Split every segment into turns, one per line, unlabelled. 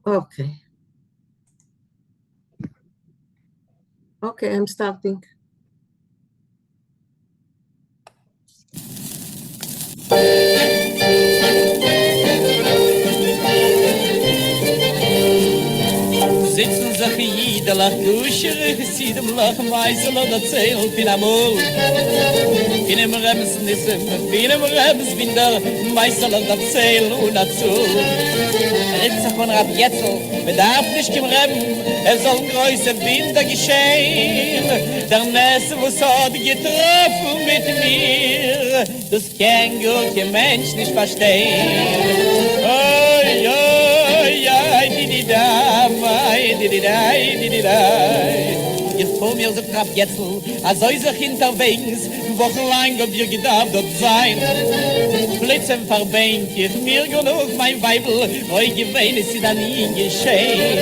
Okay. Okay, I'm starting.
Sitzen sich jeder lach kusher, sie dem lach meisel und erzählt in amol. In dem Rems nissen, in dem Rems binder, meisel und erzählt und erzählt. Ritzach von Rab Jetzel, bedarf nicht im Rem, soll größer Binder geschehen. Der Nesse, was hat getroffen mit mir, das kann gut kein Mensch nicht verstehen. Oi, oi, oi, di-di-da, di-di-da, di-di-da. Ich vor mir so Rab Jetzel, als soll sich unterwegs, wochenlang ob ihr gedarf dort sein. Blitzen verbeint ich mir genug mein Weibel, oi gewähne ist sie dann nie geschehen.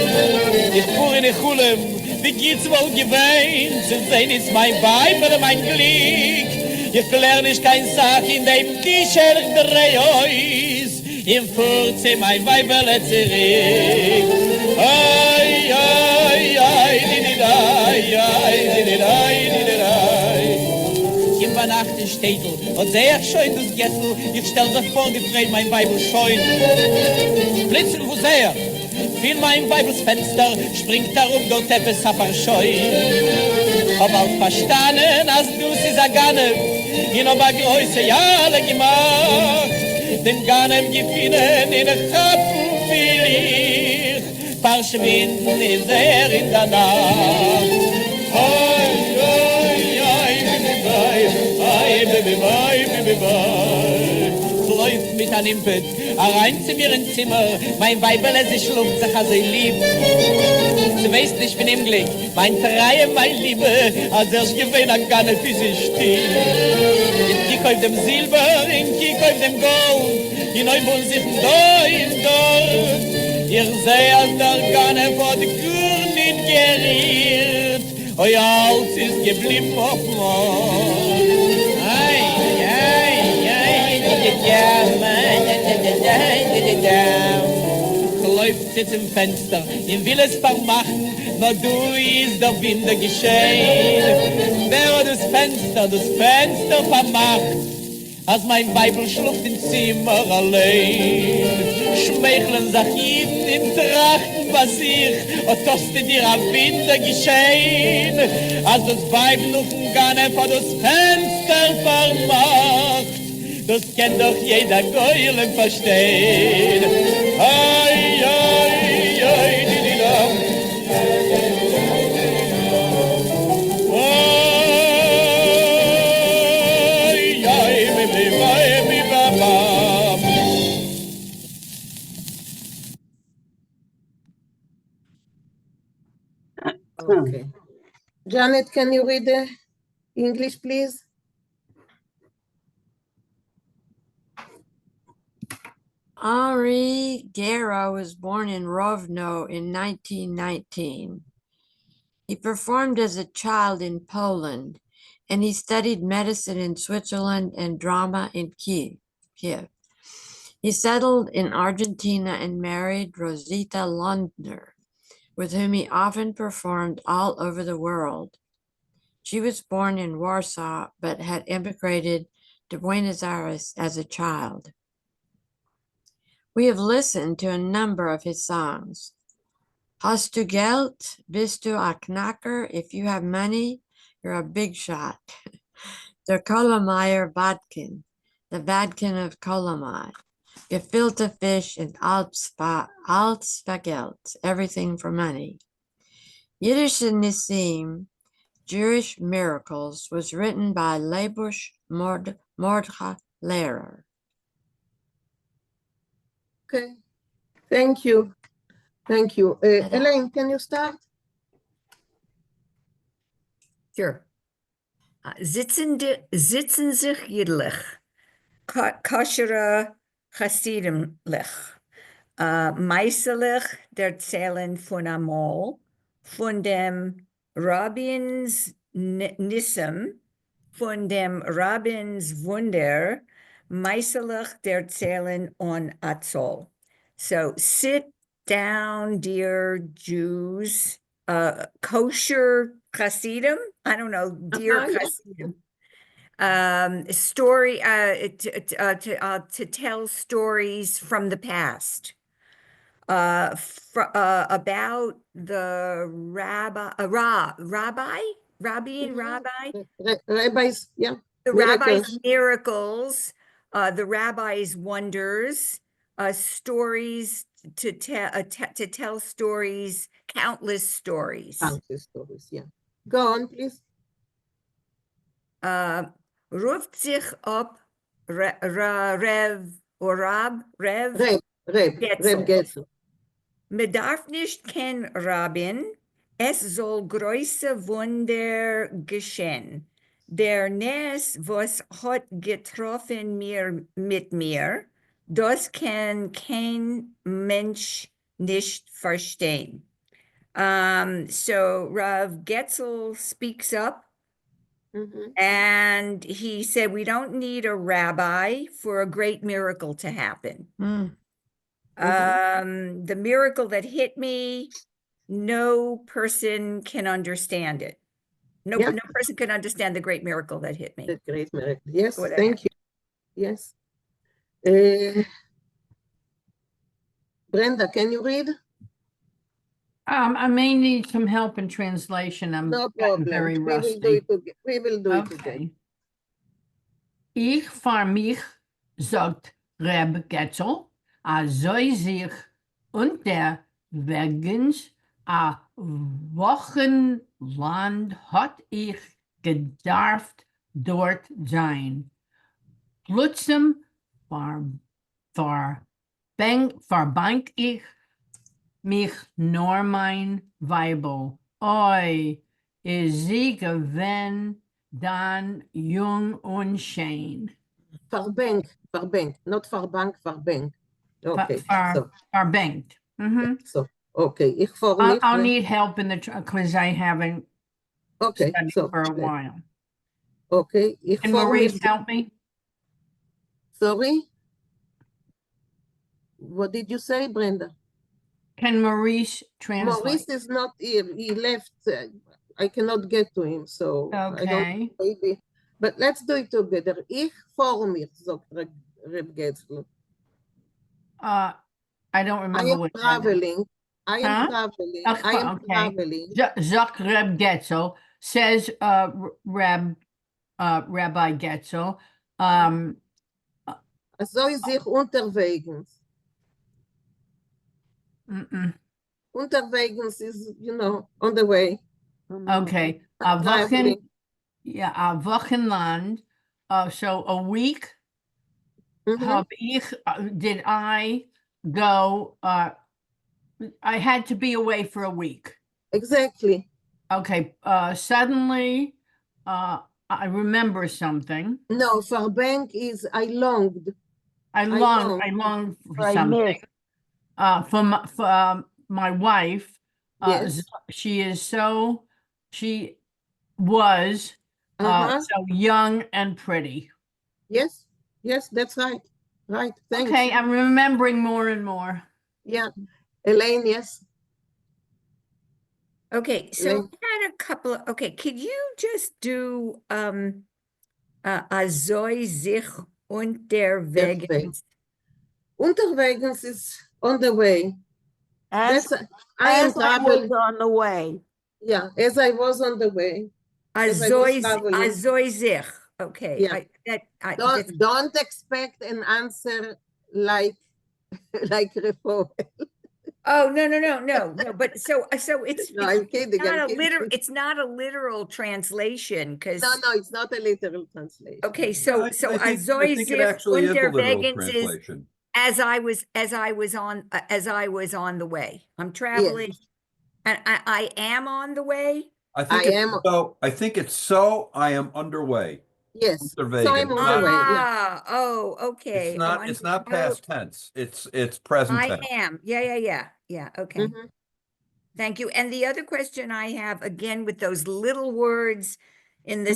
Ich fuhr in die Chulem, wie geht's wohl gewähnt, zu sehen ist mein Weibel, mein Glück. Ich lerne nicht kein Sach in dem Tischer dreh euch, im Furze mein Weibel zurück. Oi, oi, oi, di-di-dai, oi, di-di-dai, di-di-dai. In der Nacht in Städtel, und sehr schön das Gessel, ich stell sich vor, gefreut mein Weibel scheuen. Blitzen, wo sehr, fiel mein Weibels Fenster, springt darum, dort etwas scheu. Hab auch verstanden, als du sie sagane, in aber Größe ja alle gemacht, den Ganem gefinnen in der Kappen will ich, verschwinden ist in der Nacht. Oi, oi, oi, läuft mit einem Impet, rein zu mir ins Zimmer, mein Weibel, es schluckt sich also lieb. Du weißt nicht, ich bin im Glück, mein Treue, mein Liebe, als ich gewinne, kann er für sich stehen. Ich kiek auf dem Silber, ich kiek auf dem Gold, die Neubund sich da und dort. Ich sehe, als der Ganne vor die Kur nicht geriert, euer Hals ist geblieben auf Mord. Läuft jetzt im Fenster, ich will es vermachen, nur du ist der Winde geschehen. Wer hat das Fenster vermacht, als mein Weibel schluckt im Zimmer allein. Schmeicheln sich jeden in Trachten, was ich, und toste dir am Winde geschehen, als das Weib noch gar nicht vor das Fenster vermacht. Das kann doch jeder Geulen verstehen. Ai, ai, ai, di-di-da. Ai, ai, bi-bi-bai, bi-ba-ba.
Okay. Janet, can you read the English, please?
Henri Guerra was born in Rovno in 1919. He performed as a child in Poland, and he studied medicine in Switzerland and drama in Kiev. He settled in Argentina and married Rosita Lundner, with whom he often performed all over the world. She was born in Warsaw, but had immigrated to Buenos Aires as a child. We have listened to a number of his songs. Hast du Geld? Bist du a Knacker? If you have money, you're a big shot. Der Kolomeyer Badkin, the Badkin of Kolomai. Gefilte fish and alles für Geld, everything for money. Yiddish Nisim, Jewish Miracles, was written by Lebush Mordcha Lehrer.
Okay, thank you. Thank you. Elaine, can you start?
Sure. Sitzen sich jiddlich, koschere chasidimlich, meiselig der Zählen von Amol, von dem Rabbins Nissim, von dem Rabbins Wunder, meiselig der Zählen on Atzol. So sit down, dear Jews, kosher Hasidim. I don't know, dear
Yeah.
Hasidim. Story to tell stories from the past. About the rabbi,
Rabbis, yeah.
the
Miracles.
rabbi's miracles, the rabbi's wonders, stories to tell stories, countless stories.
Countless stories, yeah. Go on, please.
Ruft sich op Rev or Rab, Rev
Reb
Getzel.
Getzel.
Me darf nicht ken Rabin, es soll große Wunder geschehen. Der Nes, was hat getroffen mit mir, das kann kein Mensch nicht verstehen. So Rav Getzel speaks up
Mhm.
and he said, we don't need a rabbi for a great miracle to happen.
Mm.
The miracle that hit me, no person can understand it. No,
Yeah.
no person can understand the great miracle that hit me.
The great miracle. Yes,
What
thank you. Yes. Brenda, can you read?
I may need some help in translation. I'm
No
getting
problem.
very
We will do
rusty.
it together. We will do it together.
Okay. Ich fahr mich, sagt Reb Getzel, a soll sich unterwegs a Wochenland hat ich gedarft dort sein. Plötzlich verbank ich mich nur mein Weibel. Oi, is sie gewen dann jung und schön.
Verbank, not Verbank, Verbank. Okay, so.
Verbankt.
So, okay. Ich vor mich.
I'll need help in the because I haven't
Okay,
studied
so.
for a while.
Okay, ich
Can
vor mich.
Maurice help me?
Sorry? What did you say, Brenda?
Can Maurice translate?
Maurice is not here. He left. I cannot get to him, so I don't
Okay.
maybe. But let's do it together. Ich vor mich, sagt Reb Getzel.
I don't
I
remember
am
what that is.
traveling. I am
Huh?
traveling.
Okay.
I am traveling.
Zuck Reb Getzel says Rabbi Getzel.
Soll sich unterwegs. Unterwegs is, on the way.
Okay. A
Traveling.
Wochenland. So a week.
Mhm.
Did I go? I had to be away for a week.
Exactly.
Okay. Suddenly, I remember something.
No, Verbank is I longed.
I longed for
I
something.
missed.
For my wife.
Yes.
She was so young and pretty.
Yes. Yes, that's right. Right. Thanks.
Okay, I'm remembering more and more.
Yeah. Elaine, yes.
Okay, so
Elaine.
I had a couple of, okay, could you just do Azoi sich unterwegs?
Unterwegs is on the way.
As
I am
I was
traveling.
on the way.
Yeah, as I was on the way. As I was traveling.
Azoi sich. Okay.
Yeah. Don't expect an answer like Repo.
Oh, no. But so it's
No, I'm kidding.
It's not a literal translation because
No, it's not a literal translation.
okay, so
I think
Azoi
it
sich
actually is a literal
unterwegs is
translation.
as I was on the way. I'm traveling and I am on the way.
I think it's so I am underway.
Yes.
Unterwegs.
So I'm on the way. Yeah.
Oh, okay.
It's not past tense. It's present tense.
I am. Yeah. Okay.
Mhm.
Thank you. And the other question I have, again, with those little words in the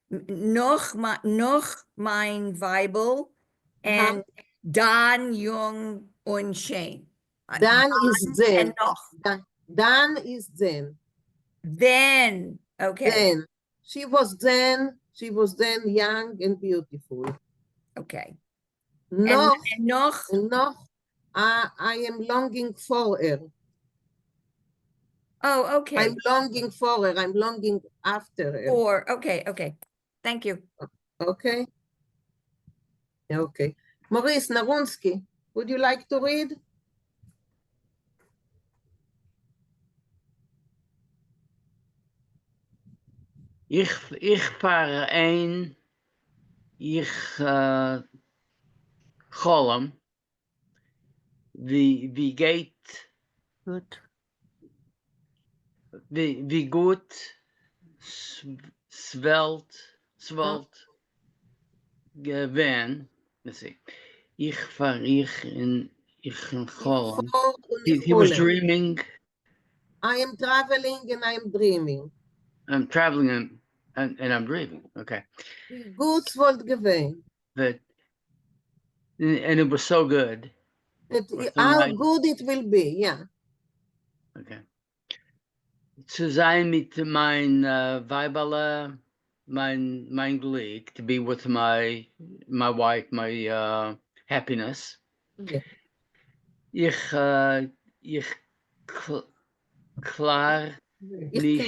noch mein Bible and Dan, Jung, und Shane.
Dan is Zen.
And noch.
Dan is Zen.
Then, okay,
Then she was then young and beautiful.
okay.
Noch,
And noch,
noch, I am longing for her.
oh, okay.
I'm longing for her. I'm longing after her.
Or, okay. Thank you.
Okay. Okay. Maurice Narunsky, would you like to read?
Ich fahre ein, ich Golem, wie geht, wie gut swelt gewesen. Let's see. Ich fahre in Golem. He was dreaming.
I am traveling and I am dreaming.
I'm traveling and I'm dreaming. Okay.
Good would gewesen.
But and it was so good.
How good it will be, yeah.
Okay. Zu sein mit mein Weiberle, mein Glück, to be with my wife, my happiness.
Yeah.
Ich klar nicht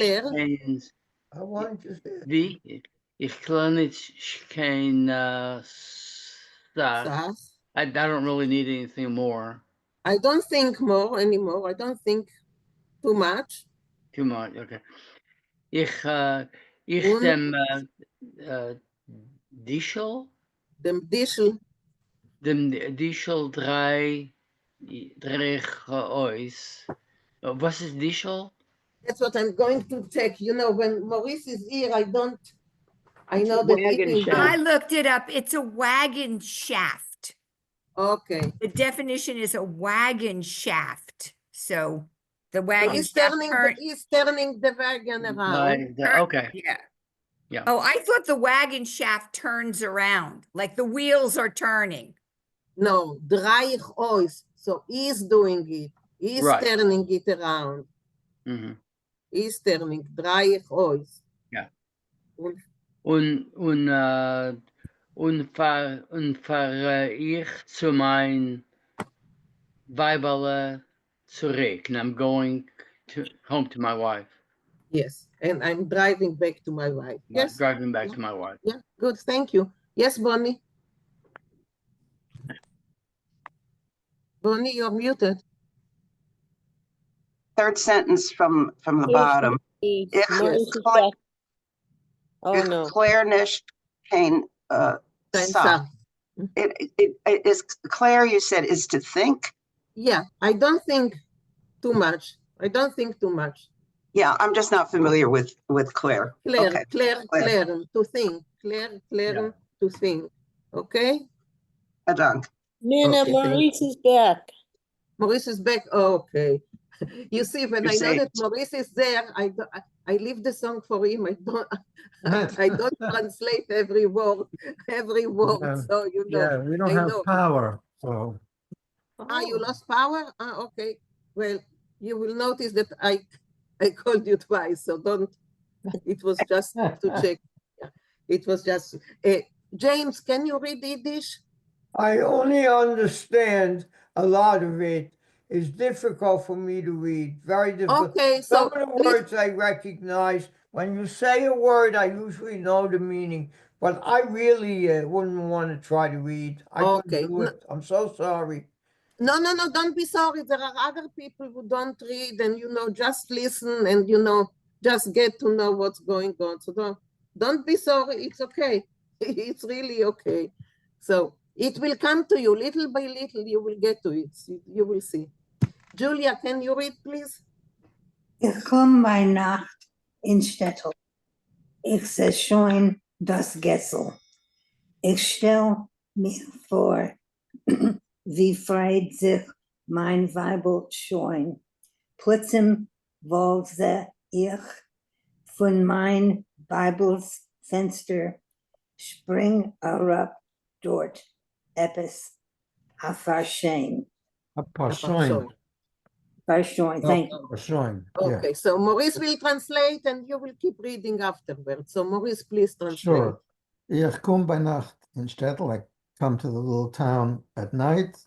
wie ich klar nicht kein Sach. I don't really need anything more.
I don't think more anymore. I don't think too much.
Too much, okay. Ich dem Dischel?
Dem Dischel.
Dem Dischel drei Ois. Was is Dischel?
That's what I'm going to check. You know, when Maurice is here, I know that
I looked it up. It's a wagon shaft.
Okay.
The definition is a wagon shaft. So the wagon
he's
shaft
turning the wagon around.
Okay.
Yeah. Oh, I thought the wagon shaft turns around, like the wheels are turning.
No, dreich ois. So he's doing it. He's turning it around.
Mm-hmm.
He's turning dreich ois.
Yeah. Und fahre ich zu mein Weiberle zurück. And I'm going home to my wife.
Yes, and I'm driving back to my wife. Yes.
Driving back to my wife.
Yeah, good, thank you. Yes, Bonnie? Bonnie, you're muted.
Third sentence from the bottom. Claire nicht kein Sach. It is Claire, you said, is to think?
Yeah, I don't think too much. Yeah,
I'm just not familiar with Claire.
Claire,
okay.
Claire, to think. Claire, yeah. To think. Okay?
Dank.
Nina, okay, Maurice is back.
Maurice is back. Oh, okay. You see, when I know that Maurice is there, I leave the song for him. I don't translate every word. So you know.
Yeah, we don't have power. So.
You lost power? Okay. Well, you will notice that I called you twice, so don't. It was just to check. It was just. James, can you read Yiddish?
I only understand a lot of it. It's difficult for me to read. Very difficult.
Okay,
some of the words I recognize. When you say a word, I usually know the meaning, but I really wouldn't want to try to read. I couldn't do it. I'm so sorry.
No, don't be sorry. There are other people who don't read, and just listen, and just get to know what's going on. So don't be sorry. It's okay. It's really okay. So it will come to you little by little. You will get to it. You will see. Julia, can you read, please?
Ich komm bei Nacht in Städtel. Ich seh schon das Gessel. Ich stell mir vor, wie freit sich mein Weibel scheun. Plötzlich wollte ich von mein Weibels Fenster spring herab dort etwas Afarshain.
Apashoin.
Farshoin, thank you.
Apashoin. Yeah,
Okay, so Maurice will translate and you will keep reading afterwards. So Maurice, please translate.
sure. Ich kom bei Nacht in Städtel. I come to the little town at night.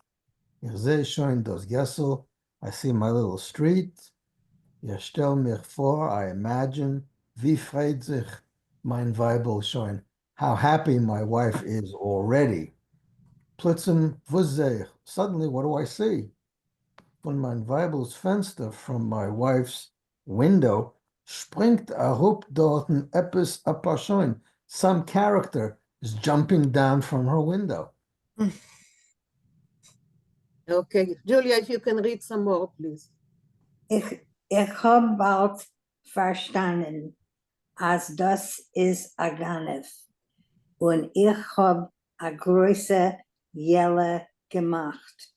Ich sehe schon das Gessel. I see my little street. Ich stell mich vor, I imagine, wie freut sich mein Weibel schon, how happy my wife is already. Plötzlich, was sehe ich? Suddenly, what do I see? Von mein Weibels Fenster, from my wife's window, springt herup dorten etwas apaschoin. Some character is jumping down from her window.
Okay, Julia, if you can read some more, please.
Ich hab bald verstanden, als das ist a Ganef. Und ich hab a große Jelle gemacht.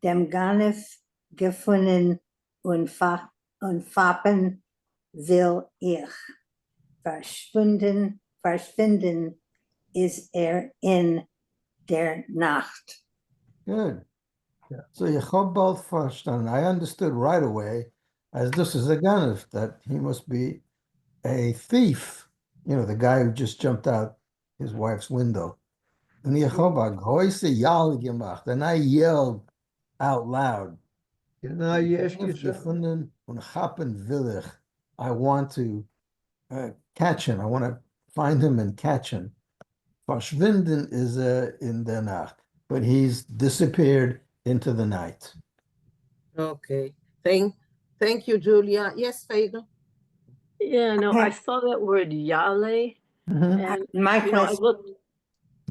Dem Ganef gefunden und fappen will ich. Verschwinden ist in der Nacht.
Good. So ich hab bald verstanden. I understood right away, as this is a ganef, that he must be a thief. You know, the guy who just jumped out his wife's window. Und ich hab a große Jall gemacht, and I yelled out loud.
Genau, yes, yes, sir.
Gefunden und happen will ich. I want to catch him. I want to find him and catch him. Verschwinden is in der Nacht, but he's disappeared into the night.
Okay, thank you, Julia. Yes, Feigl?
Yeah, no, I saw that word yale, and
My
you know, I
question,
looked.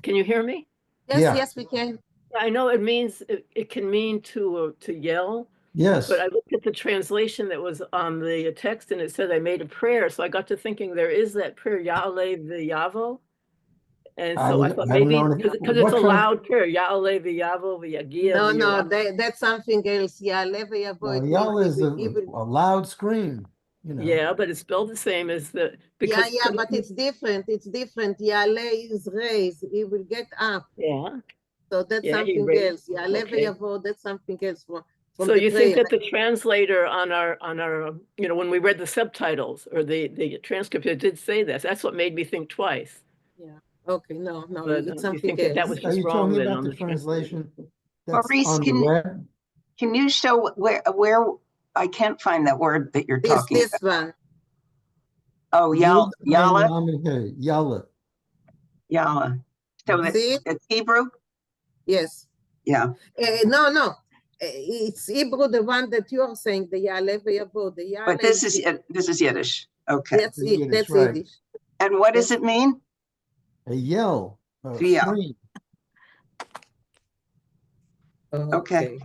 Can you hear me?
Yes,
Yeah.
yes, we can.
Yeah, I know it means it can mean to yell,
Yes.
but I looked at the translation that was on the text, and it said I made a prayer. So I got to thinking there is that prayer Yale v'yavo, and so I thought maybe because it's a loud prayer Yale v'yavo v'yagia.
No, that's something else. Yeah,
Yell is a loud scream. You know.
Yeah, but it's spelled the same as the because
yeah, but it's different. It's different. Yale is raised. He will get up.
Yeah.
So that's something else. Yale v'yavo, that's something else from
so you think that the translator on our you know, when we read the subtitles or the transcript, it did say this. That's what made me think twice.
Yeah. Okay. No,
But
it's something
else. That was just wrong.
Are you talking about the translation?
Maurice, can you show where I can't find that word that you're talking
about?
This
one.
Oh, Yala.
Yala.
So it's Hebrew?
Yes.
Yeah.
No. It's Hebrew, the one that you are saying, the Yale v'yavo. The Yale.
But this is Yiddish. Okay.
That's Yiddish.
And what does it mean?
A yell.
Scream. Okay.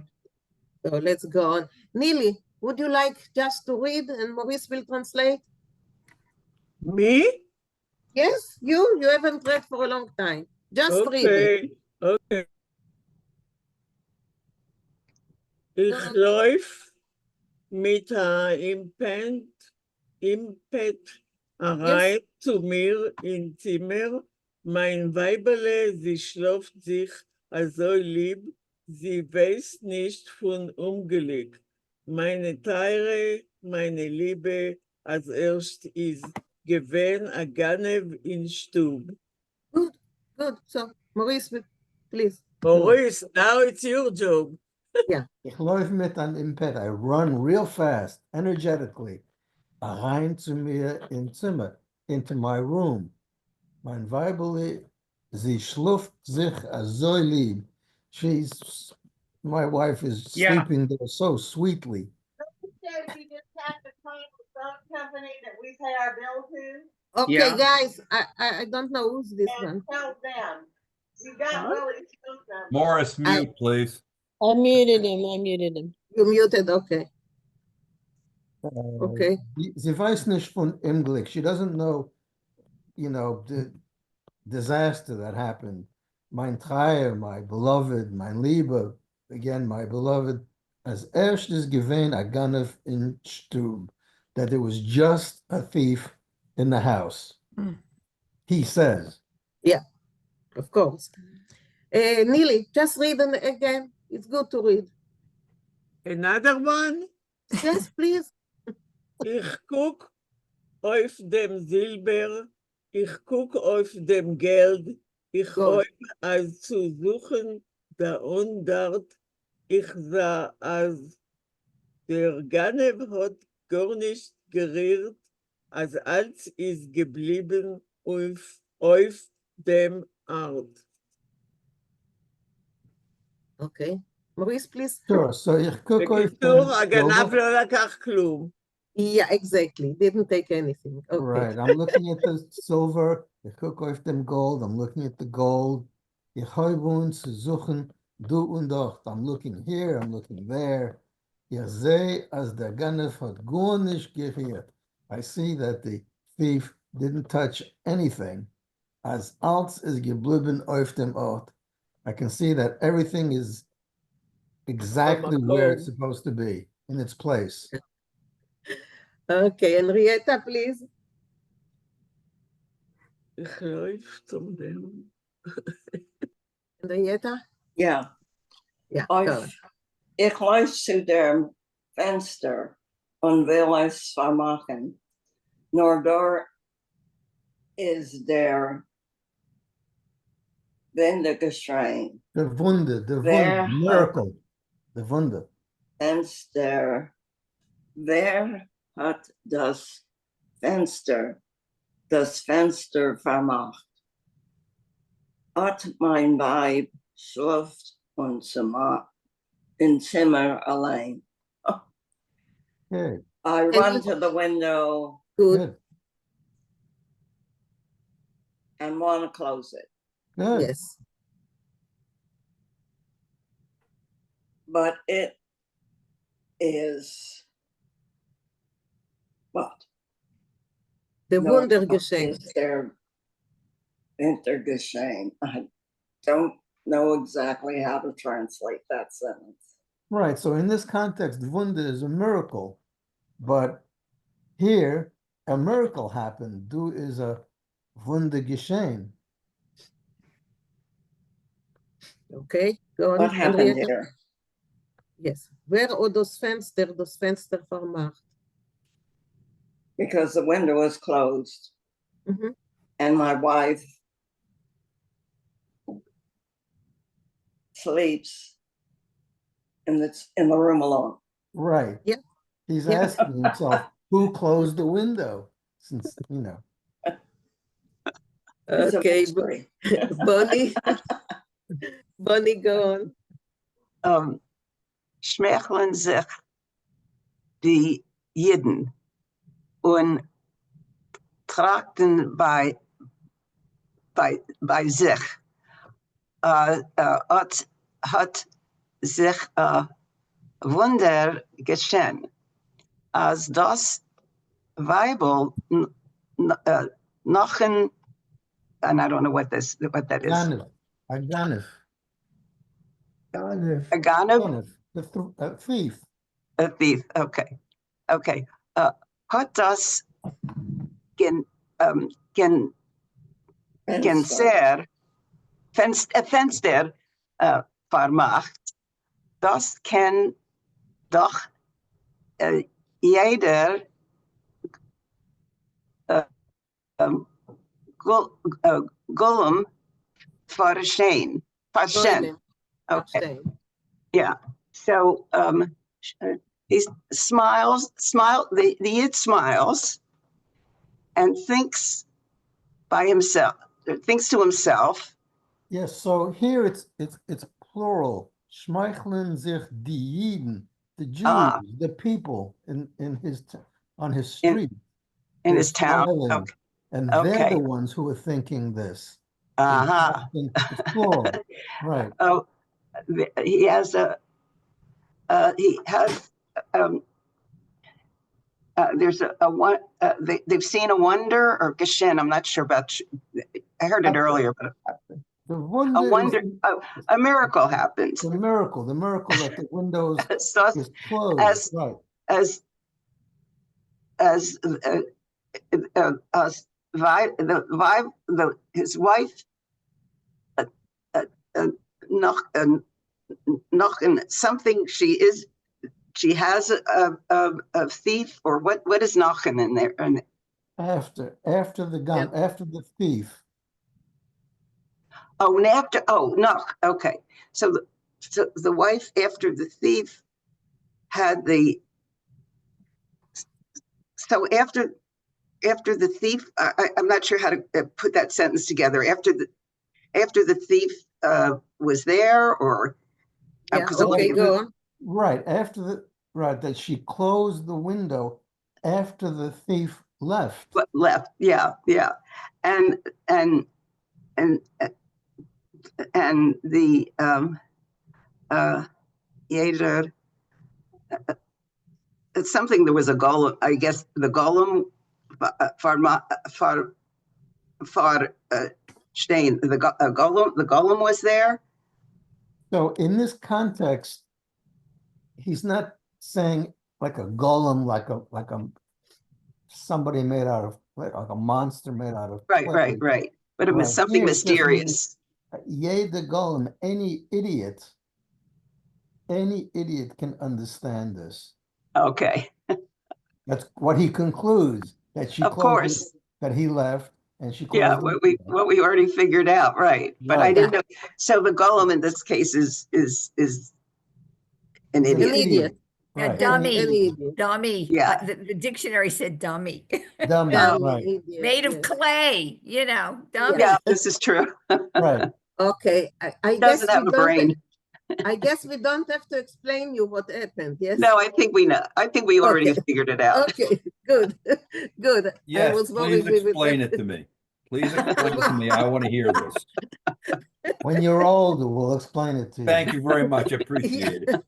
So let's go on. Neely, would you like just to read and Maurice will translate?
Me?
Yes, you haven't read for a long time. Just read it.
Okay. Ich läuf mit Impet rein zu mir in Zimmer. Mein Weiberle, sie schläft sich also lieb, sie weiß nicht von Unglück. Meine Teire, meine Liebe, als erst ist gewesen a Ganev in Stub.
Good. So, Maurice, please.
Maurice, now it's your job.
Yeah.
Ich läufe mit einem Impet. I run real fast, energetically, rein zu mir in Zimmer, into my room. Mein Weibele, sie schläft sich so lieb. My wife is sleeping there so sweetly.
We just have to call the phone company that we pay our bill to. Okay, guys, I don't know who's this one. Tell them. You got Willie's phone number.
Morris, mute, please.
I muted him.
You muted, okay. Okay.
Sie weiß nicht von English. She doesn't know, you know, the disaster that happened. Mein Treier, my beloved, mein Liebe, again, my beloved, as erstes gewesen a Ganef in Stub, that there was just a thief in the house. He says.
Yeah, of course. Neely, just read them again. It's good to read.
Another one?
Yes, please.
Ich guck auf dem Silber, ich guck auf dem Geld, ich hoffe, als zu suchen da und dort, ich sah, als der Ganev hat gar nicht gerührt, als alles ist geblieben auf dem Art.
Okay. Maurice, please.
Sure, so ich guck auf
בקיצור, הגנב לא לקח כלום.
Yeah, exactly. Didn't take anything. Okay.
Right, I'm looking at the silver, ich guck auf dem Gold, I'm looking at the gold. Ich habe zu suchen, du und dort. I'm looking here, I'm looking there. Ich sehe, als der Ganef hat gar nicht gehört. I see that the thief didn't touch anything. As alles ist geblieben auf dem Ort. I can see that everything is exactly where it's supposed to be, in its place.
Okay, Henrietta, please.
Ich läuft zum dem.
Henrietta?
Ja.
Ja,
ich läuft zu dem Fenster und will es vermachen. Nur dort ist der Winde geschehen.
The Wunder, miracle, the Wunder.
Fenster, wer hat das Fenster vermacht? Hat mein Weib schläft und im Zimmer allein. Oh.
Good.
I run to the window.
Good.
And want to close it.
Good.
Yes.
But it what?
The Wunder geschehen.
Is there Winter geschehen? I don't know exactly how to translate that sentence.
Right, so in this context, Wunder is a miracle, but here a miracle happened. Du is a Wunder geschehen.
Okay, go on.
What happened here?
Yes. Wer hat das Fenster vermacht?
Because the window was closed.
Mm-hmm.
And my wife sleeps in the room alone.
Right.
Yeah.
He's asking himself, who closed the window? Since, you know.
Okay, Bonnie. Bonnie, go on.
Schmeicheln sich die Jiden und trachten bei sich. Hat sich Wunder geschehen, als das Weibel noch ein, and I don't know what that is.
A Ganef.
A Ganef?
A thief.
A thief, okay. Okay. Hat das Fenster vermacht, das kann doch jeder Golem verstehen. Okay. Yeah. So he the Yid smiles and thinks to himself.
Yes, so here it's plural. Schmeicheln sich die Jiden, the Jews, the people on his street.
In his town. Okay.
And they're the ones who are thinking this. It's plural. Right.
Oh, there's one, they've seen a wonder or geshen. I'm not sure about, I heard it earlier, but a miracle happens.
The miracle that the windows is closed.
His wife something she has a thief, or what is Nachen in there?
After the gun, after the thief.
Oh, and after, Nach, okay. So the wife after the thief had so after the thief, I'm not sure how to put that sentence together. After the thief was there, or
okay, go on.
Right that she closed the window after the thief left.
Yeah, and the Yeder. It's something. There was a golem. I guess the golem for Stein. The golem was there.
So in this context, he's not saying like a golem, like a somebody made out of, like a monster made out of
clay. Right. But it was something mysterious.
Yea, the golem. Any idiot can understand this.
Okay.
That's what he concludes, that she closed it, that he left, and she closed
what we already figured out, right? But I didn't know. So the golem in this case is an idiot.
An idiot.
A dummy. Dummy.
Yeah.
The dictionary said dummy.
Dummy, right.
Idiot,
Made of clay, dummy.
Yeah, this is true.
Right.
Okay. I guess
doesn't have a brain.
I guess we don't have to explain you what happened, yes?
No, I think we know. I think we already figured it out.
Okay, good. Good.
Yes, please explain it to me. Please explain it to me. I want to hear this.
When you're older, we'll explain it to you.
Thank you very much. I appreciate it.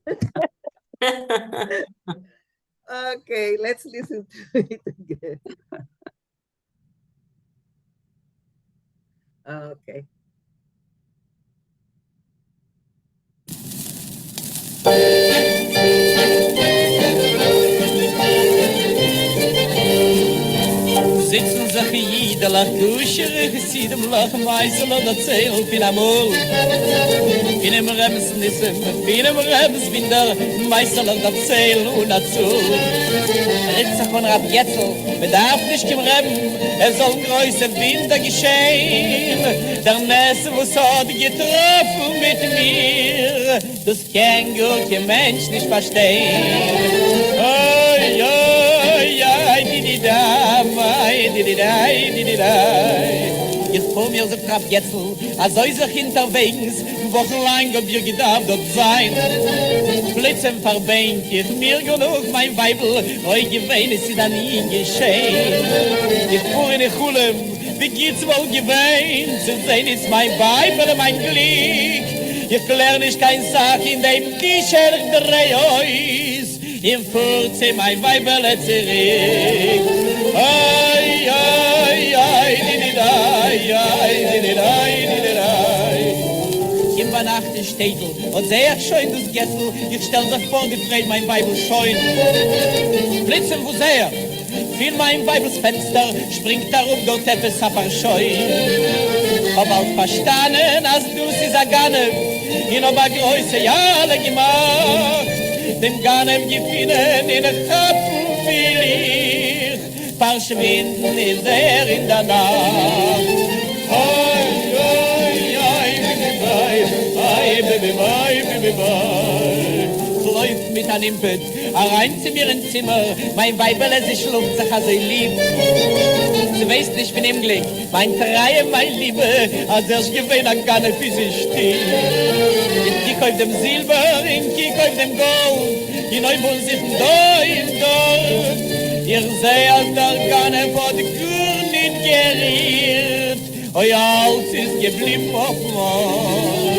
Okay, let's listen to it again. Okay.
Sitzen sich jeder lach kusher, sie dem lach meisel und erzählt bin amol. In dem Rems nissen, in dem Rems bin der meisel und erzählt und erzählt. Ritzach von Rab Jetzel, bedarf nicht im Rem, soll größe Winter geschehen. Der Nesse, was hat getroffen mit mir, das kann gut kein Mensch nicht verstehen. Oi, oi, oi, ich vor mir so Trab Jetzel, als soll sich hinterwegs, wochenlang ob ihr gedarf dort sein. Blitzen verbeint ich mir genug, mein Weibel, euch gewähnt ist sie dann nie geschehen. Ich fuhr in die Chulem, wie geht's wohl gewähnt, zu sehen ist mein Weibel, mein Glück. Ich lerne nicht kein Sach in dem Tischer dreh euch, im Furze mein Weibel zurück. Ai, ai, ai, di-di-dai, ai, di-di-dai, di-di-dai. Im Nacht in Städtel und sehr schön das Gessel, ich stell sich vor, gefreut mein Weibel scheun. Blitzen, wo sehr, fiel mein Weibels Fenster, springt darum, dort etwas abscheu. Hab auch verstanden, als du sie sagane, in ober Größe jale gemacht, dem Ganem gefinnen in der Kappen will ich, verschwinden in der Nacht. Oi, oi, oi, baby, bye, baby, bye. Läuft mit einem Bett, rein zu mir ins Zimmer, mein Weibel, sie schluckt sich also lieb. Du weißt nicht, ich bin im Glück, mein Treue, mein Liebe, als ich gewinne, kann ich für sie stehen. Ich kiek auf dem Silber, ich kiek auf dem Gold, die Neubund sich da im Dort. Ihr seht, da kann ich vor die Kür nicht geriert, euer Haus ist geblieben auf Mord.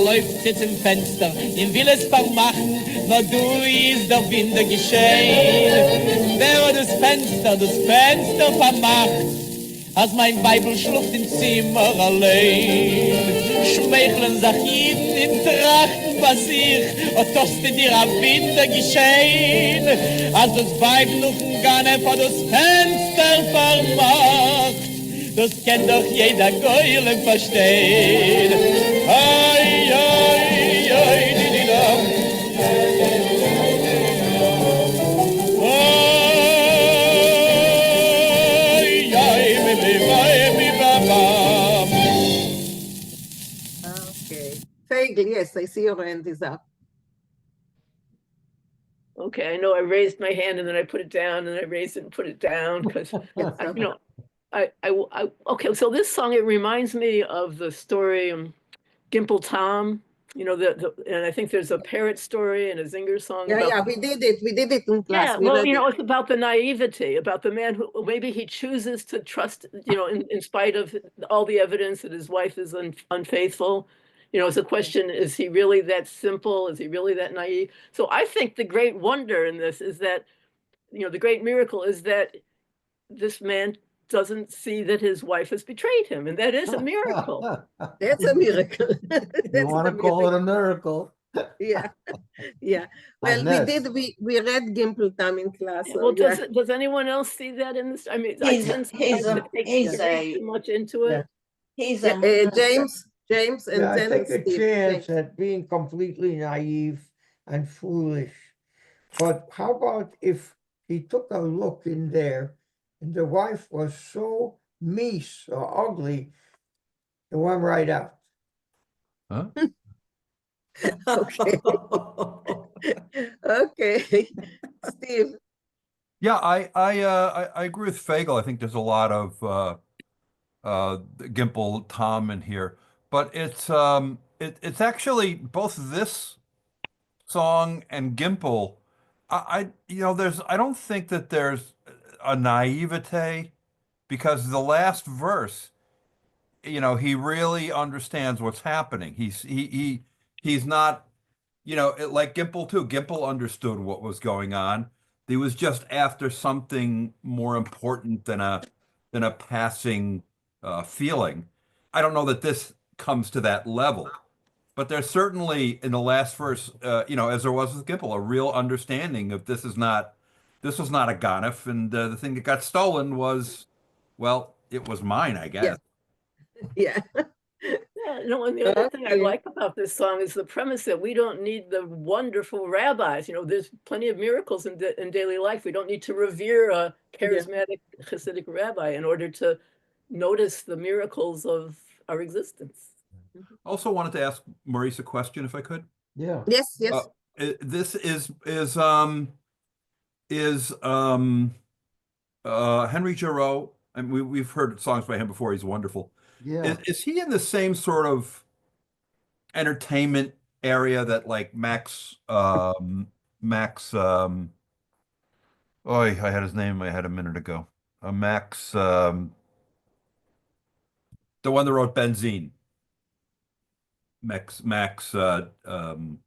Läuft jetzt im Fenster, ihm will es vermachen, nur du ist der Winde geschehen. Wer das Fenster vermacht, als mein Weibel schluckt im Zimmer allein. Schmeicheln sich jeden in Trachten bei sich, und toste dir am Winde geschehen, als das Weib noch gar nicht vor das Fenster vermacht. Das kennt doch jeder Geule verstehen. Ai, ai, ai, di, di, da. Ai, ai, mi, mi, vai, mi, ba, ba.
Okay. Vinkl, yes, I see your hand is up.
Okay, I know I raised my hand and then I put it down and I raised it and put it down because, you know, okay, so this song, it reminds me of the story Gimple Tom, you know, and I think there's a parrot story and a Zinger song.
Yeah, we did it in class.
Yeah, well, you know, it's about the naivety, about the man who maybe he chooses to trust, you know, in spite of all the evidence that his wife is unfaithful. You know, it's a question, is he really that simple? Is he really that naive? So I think the great wonder in this is that, you know, the great miracle is that this man doesn't see that his wife has betrayed him, and that is a miracle.
That's a miracle.
You want to call it a miracle?
Yeah, yeah. Well, we read Gimple Tom in class. So
well, does anyone else see that in this? I mean, I tend to take too much into it.
James, and
I
then
take a
Steve.
chance at being completely naive and foolish. But how about if he took a look in there and the wife was so mean or ugly, it went right out.
Huh?
Okay. Okay. Steve.
Yeah, I agree with Vinkl. I think there's a lot of Gimple Tom in here, but it's actually both this song and Gimple. I don't think that there's a naivete because the last verse, you know, he really understands what's happening. He's not, you know, like Gimple too. Gimple understood what was going on. He was just after something more important than a passing feeling. I don't know that this comes to that level, but there's certainly in the last verse, you know, as there was with Gimple, a real understanding of this was not a ganef, and the thing that got stolen was, well, it was mine, I guess.
Yeah.
Yeah, you know, and the other thing I like about this song is the premise that we don't need the wonderful rabbis. You know, there's plenty of miracles in daily life. We don't need to revere a charismatic Hasidic rabbi in order to notice the miracles of our existence.
Also wanted to ask Maurice a question, if I could.
Yeah.
Yes.
This is Henry Giroux, and we've heard songs by him before. He's wonderful.
Yeah.
Is he in the same sort of entertainment area that like Max oh, I had his name in my head a minute ago. Max the one that wrote Benzene.
I'm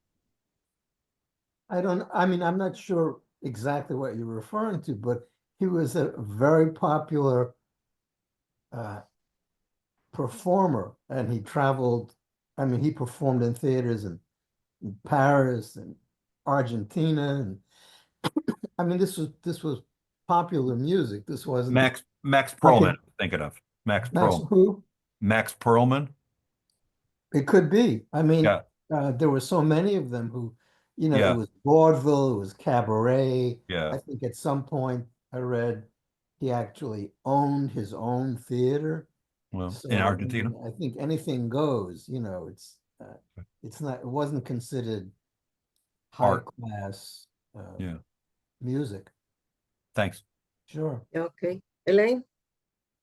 not sure exactly what you're referring to, but he was a very popular performer, and he traveled. I mean, he performed in theaters in Paris and Argentina, and I mean, this was popular music. This wasn't
Max Perlman. I'm thinking of Max Perlman.
Who?
Max Perlman.
It could be. I mean,
yeah.
There were so many of them who, you know,
Yeah.
it was vaudeville, it was cabaret.
Yeah.
I think at some point I read he actually owned his own theater.
Well,
So,
in Argentina.
I think anything goes, you know, it's not, it wasn't considered high
Art.
class
Yeah.
music.
Thanks.
Sure.
Okay. Elaine?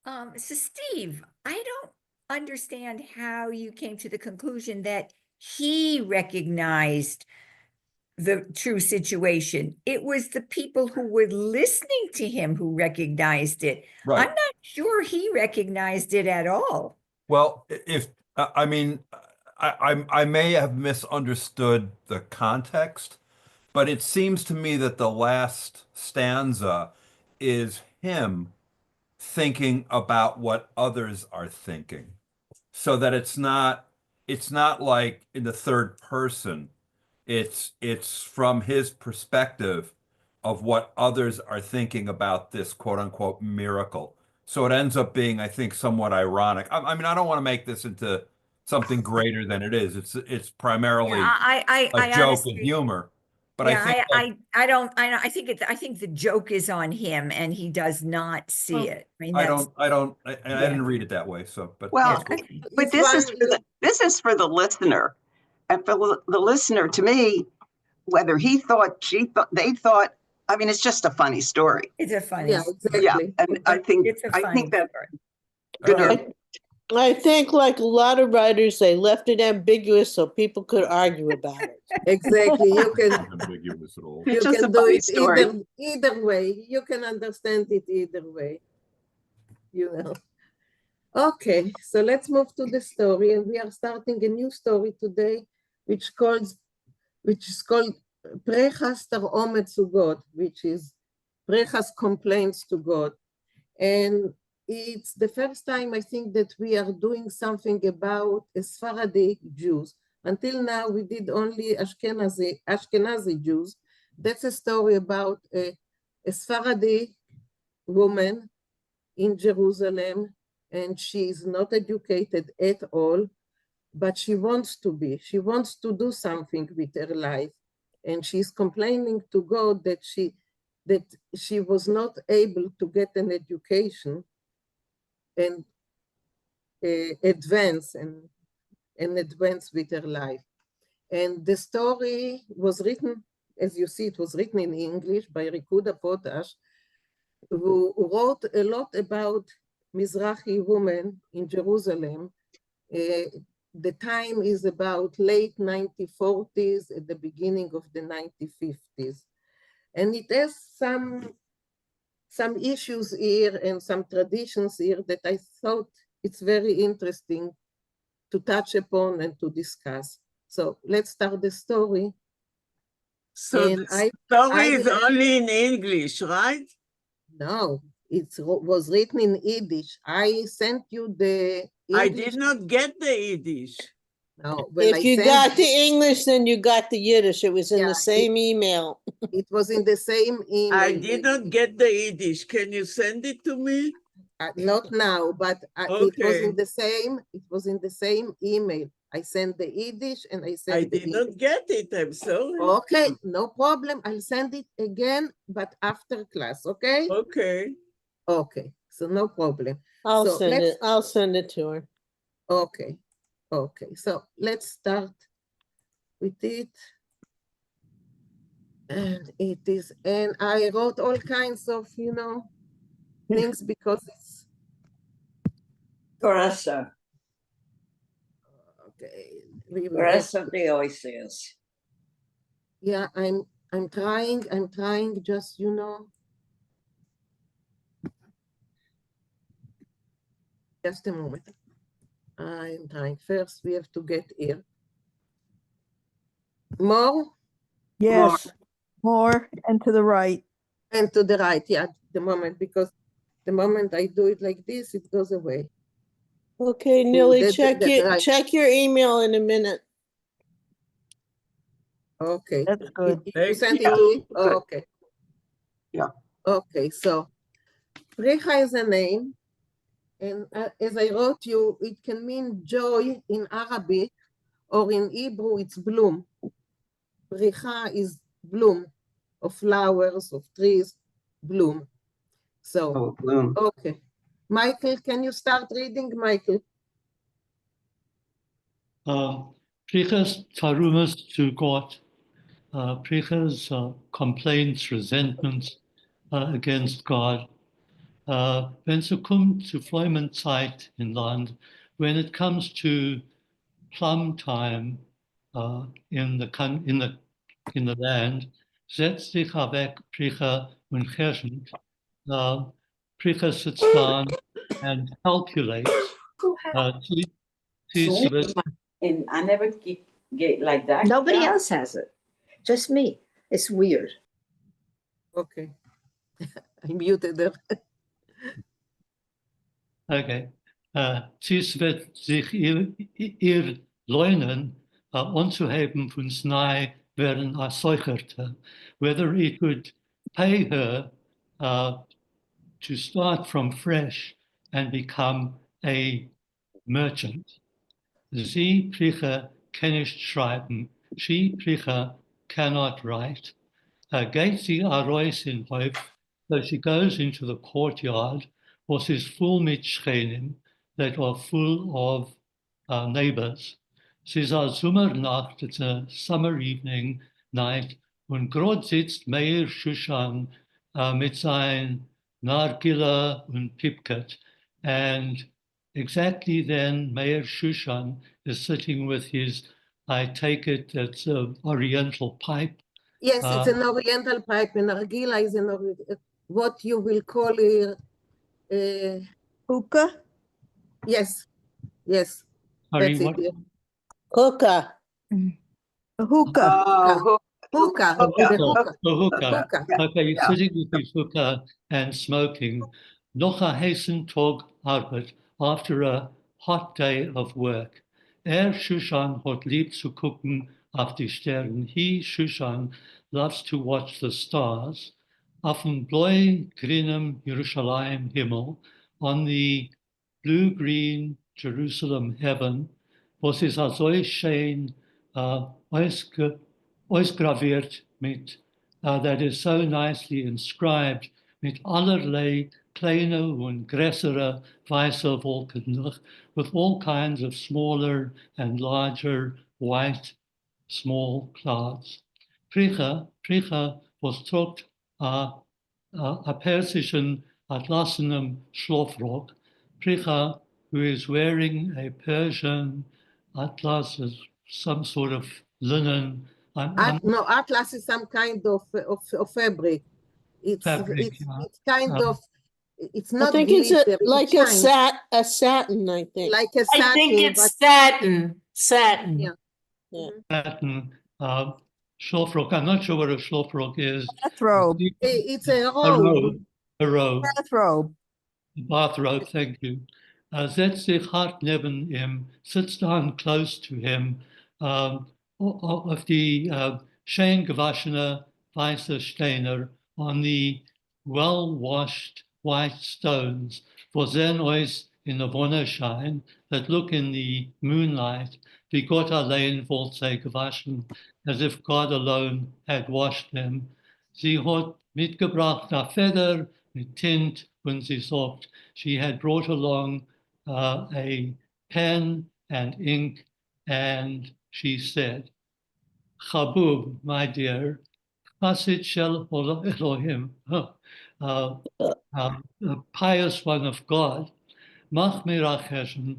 So Steve, I don't understand how you came to the conclusion that he recognized the true situation. It was the people who were listening to him who recognized it.
Right.
I'm not sure he recognized it at all.
Well, if I mean, I may have misunderstood the context, but it seems to me that the last stanza is him thinking about what others are thinking, so that it's not like in the third person It's from his perspective of what others are thinking about this quote unquote miracle. So it ends up being, I think, somewhat ironic. I mean, I don't want to make this into something greater than it is. It's primarily a joke and humor. But I think
I think the joke is on him and he does not see it. I mean,
I didn't read it that way. So, but
well,
cool.
but this is for the listener, and for the listener, to me, whether he thought, she thought, they thought. I mean, it's just a funny story.
It's a funny,
exactly. Yeah, and I think that
I think, like a lot of writers, they left it ambiguous so people could argue about it.
Exactly. You can
ambiguous at all.
you can do it either way. You can understand it either way. You know. Okay, so let's move to the story, and we are starting a new story today, which is called Prechas Taromet to God, which is Prechas complaints to God. And it's the first time I think that we are doing something about Sephardic Jews. Until now, we did only Ashkenazi Jews. That's a story about a Sephardic woman in Jerusalem, and she is not educated at all, but she wants to be. She wants to do something with her life, and she's complaining to God that she was not able to get an education and advance with her life. And the story was written, as you see, it was written in English by Rikuda Potash, who wrote a lot about Mizrahi women in Jerusalem. The time is about late 1940s, at the beginning of the 1950s. And it has some issues here and some traditions here that I thought it's very interesting to touch upon and to discuss. So let's start the story.
So the story is only in English, right?
No, it was written in Yiddish. I sent you the English.
I did not get the Yiddish.
No,
if you got the English, then you got the Yiddish. It was in the same email.
It was in the same email.
I did not get the Yiddish. Can you send it to me?
Not now, but it was in the same. It was in the same email. I sent the Yiddish and I sent.
I did not get it. I'm sorry.
Okay, no problem. I'll send it again, but after class. Okay.
Okay.
Okay. So no problem.
I'll send it to her.
Okay. Okay. So let's start with it. And it is, and I wrote all kinds of, things because it's.
Gressa.
Okay.
Gressa the Oasis.
Yeah, I'm trying just, just a moment. I'm trying. First, we have to get here. More?
Yes, more and to the right.
And to the right, yeah, because the moment I do it like this, it goes away.
Okay, Nilly, check your email in a minute.
Okay.
That's good.
You sent it to me? Oh, okay.
Yeah.
Okay, so Precha is a name, and as I wrote you, it can mean joy in Arabic, or in Hebrew, it's bloom. Precha is bloom of flowers, of trees, bloom. So,
bloom.
Okay. Michael, can you start reading, Michael?
Precha's tarumas to God, Precha's complaints, resentments against God. Wenn es kommt zu Fläumenzeit in Land, when it comes to plum time in the land, setzt sich avec Precha und Gershent. Precha sits down and calculates.
And I never get like that. Nobody else has it. Just me. It's weird.
Okay. I muted her.
Okay. Dies wird sich ihr leunen, anzuheben von Snai werden a Seucherte, whether he could pay her to start from fresh and become a merchant. Sie Pricha kann nicht schreiben. She Pricha cannot write. Geht sie arois in Hof, so she goes into the courtyard, was is full mit Schrenim, that are full of neighbors. Es ist a Sommernacht, it's a summer evening, night, und grad sitzt Meir Shushan mit sein Nargila und Pipket, and exactly then Meir Shushan is sitting with his, I take it's an oriental pipe.
Yes, it's an oriental pipe, and Argila is what you will call a
hookah.
Yes, yes.
Sorry,
That's
what?
it.
Hookah.
A hookah.
Oh,
Hookah.
Hookah. Okay,
yeah.
sitting with his hookah and smoking. Noch a heißen Tag Arbeit after a hot day of work. Shushan hat lieb zu gucken auf die Sterne. He, Shushan, loves to watch the stars. Auf dem blau-grünen Jerusalem Himmel, on the blue-green Jerusalem heaven, was is so schön ausgraviert mit, that is so nicely inscribed mit allerlei kleine und größere weiße Wolken noch, with all kinds of smaller and larger white small clouds. Pricha was trot a persischen atlasenem Schlafrock. Pricha, who is wearing a Persian atlas, some sort of linen.
No, atlas is some kind of fabric. It's
fabric,
it's kind of, it's not
I think
glitter,
it's like a satin, I think.
like a satin.
I think it's satin. Satin.
Yeah.
Yeah.
Satin Schlafrock. I'm not sure what a Schlafrock is.
Bathrobe.
It's a robe.
A robe.
Bathrobe.
Bathrobe, thank you. Setzt sich hart neben ihm, sitzt down close to him, of the schön gewaschene weiße Steiner on the well-washed white stones, for then ois in the Wonnerschein, that look in the moonlight, wie Gott allein wollte sie gewaschen, as if God alone had washed them. Sie hat mitgebracht a feather mit Tint, when sie sagt, she had brought along a pen and ink, and she said, Chabub, my dear, Chassid shel Elohim, a pious one of God, mach mir a chesed,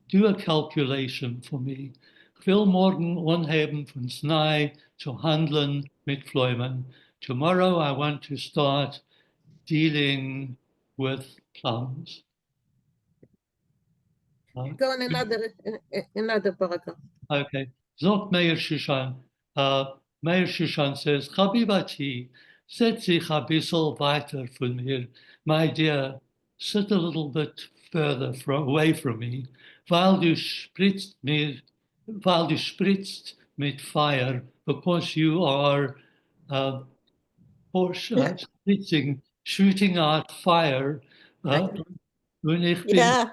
do a calculation for me. Ich will morgen anheben von Snai zu handeln mit Pflaumen. Tomorrow I want to start dealing with plums.
Go on another paragraph.
Okay. Zok Meir Shushan. Meir Shushan says, Chabibati, setz sich a bissel weiter von mir. My dear, sit a little bit further away from me, weil du spritzt mit fire, because you are spritzing, shooting out fire. Und ich bin,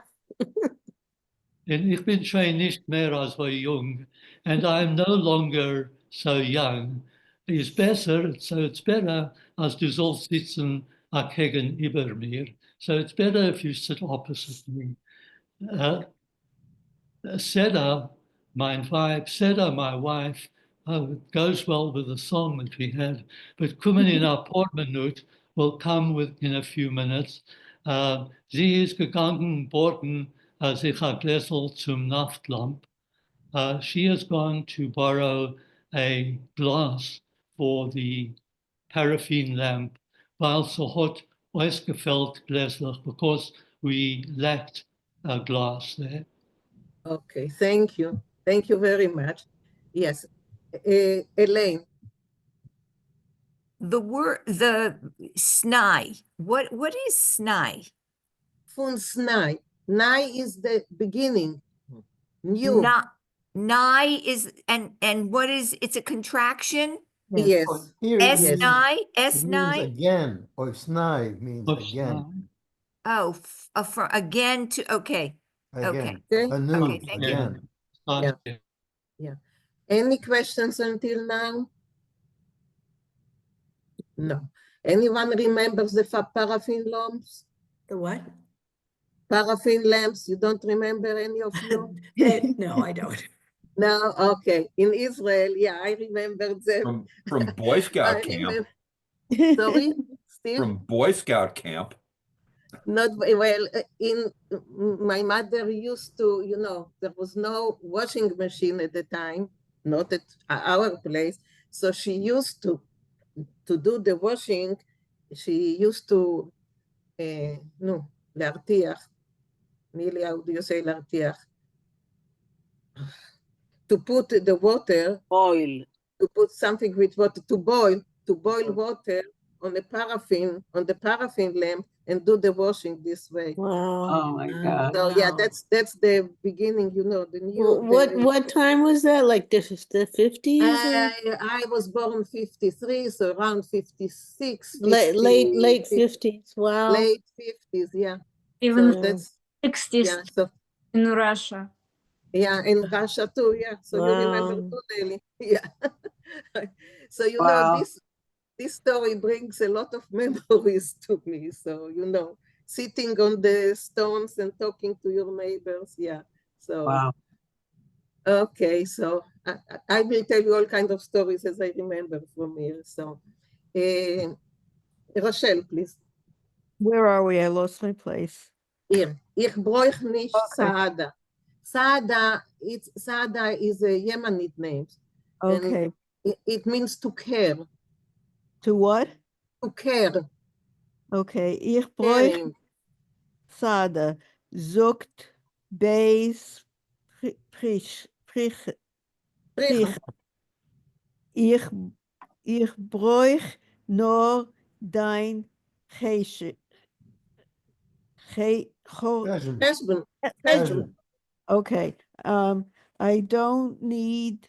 and ich bin schon nicht mehr als so jung, and I'm no longer so young. It's better, so it's better as du sollst sitzen gegenüber mir. So it's better if you sit opposite me. Seda, my wife, it goes well with the song that we had, but kommen in our Portmanut will come in a few minutes. Sie ist gegangen worden, sich a Gläsel zum Nachtlamp. She has gone to borrow a glass for the paraffin lamp, weil so hat ausgefällt gläslich, because we lacked a glass there.
Okay, thank you. Thank you very much. Yes. Elaine.
The snai. What is snai?
Fun snai. Nai is the beginning. New.
Nai is, and what is, it's a contraction?
Yes.
Here it
S
means,
nai,
it
S
means
nai?
again, oifsnai means again,
Oh, again to, okay, okay.
again,
Okay.
anew,
Okay, thank you.
again.
Yeah. Yeah. Any questions until now? No. Anyone remembers the paraffin lamps?
The what?
Paraffin lamps, you don't remember any of you?
No, I don't.
No, okay. In Israel, yeah, I remember them.
From Boy
I
Scout camp.
remember. Sorry, Steve?
From Boy Scout camp.
Not very well. My mother used to, there was no washing machine at the time, not at our place. So she used to do the washing. She used to, no, להרתיח. Nearly, how do you say להרתיח? To put the water.
Boil.
To put something with water, to boil water on the paraffin lamp and do the washing this way.
Wow.
Oh my God.
So yeah, that's the beginning, the new.
What time was that? Like the 50s?
I was born 53, so around 56,
Late 50s. Wow.
late 50s, yeah.
Even
So that's
60s
yeah. So
in Russia.
yeah, in Russia too, yeah. So you remember
Wow.
too, Nelly. Yeah. So
Wow.
this story brings a lot of memories to me. So sitting on the stones and talking to your neighbors, yeah. So
Wow.
okay, so I will tell you all kinds of stories as I remember from here. So Rochelle, please.
Where are we? I lost my place.
Here. Ich bräuch nicht Saada. Saada is a Yemenite name.
Okay.
And it means to care.
To what?
To care.
Okay. Ich bräuch
Caring.
Sada. Zukt Beis Prich. Ich bräuch nur dein Cheshbon. Okay. I don't need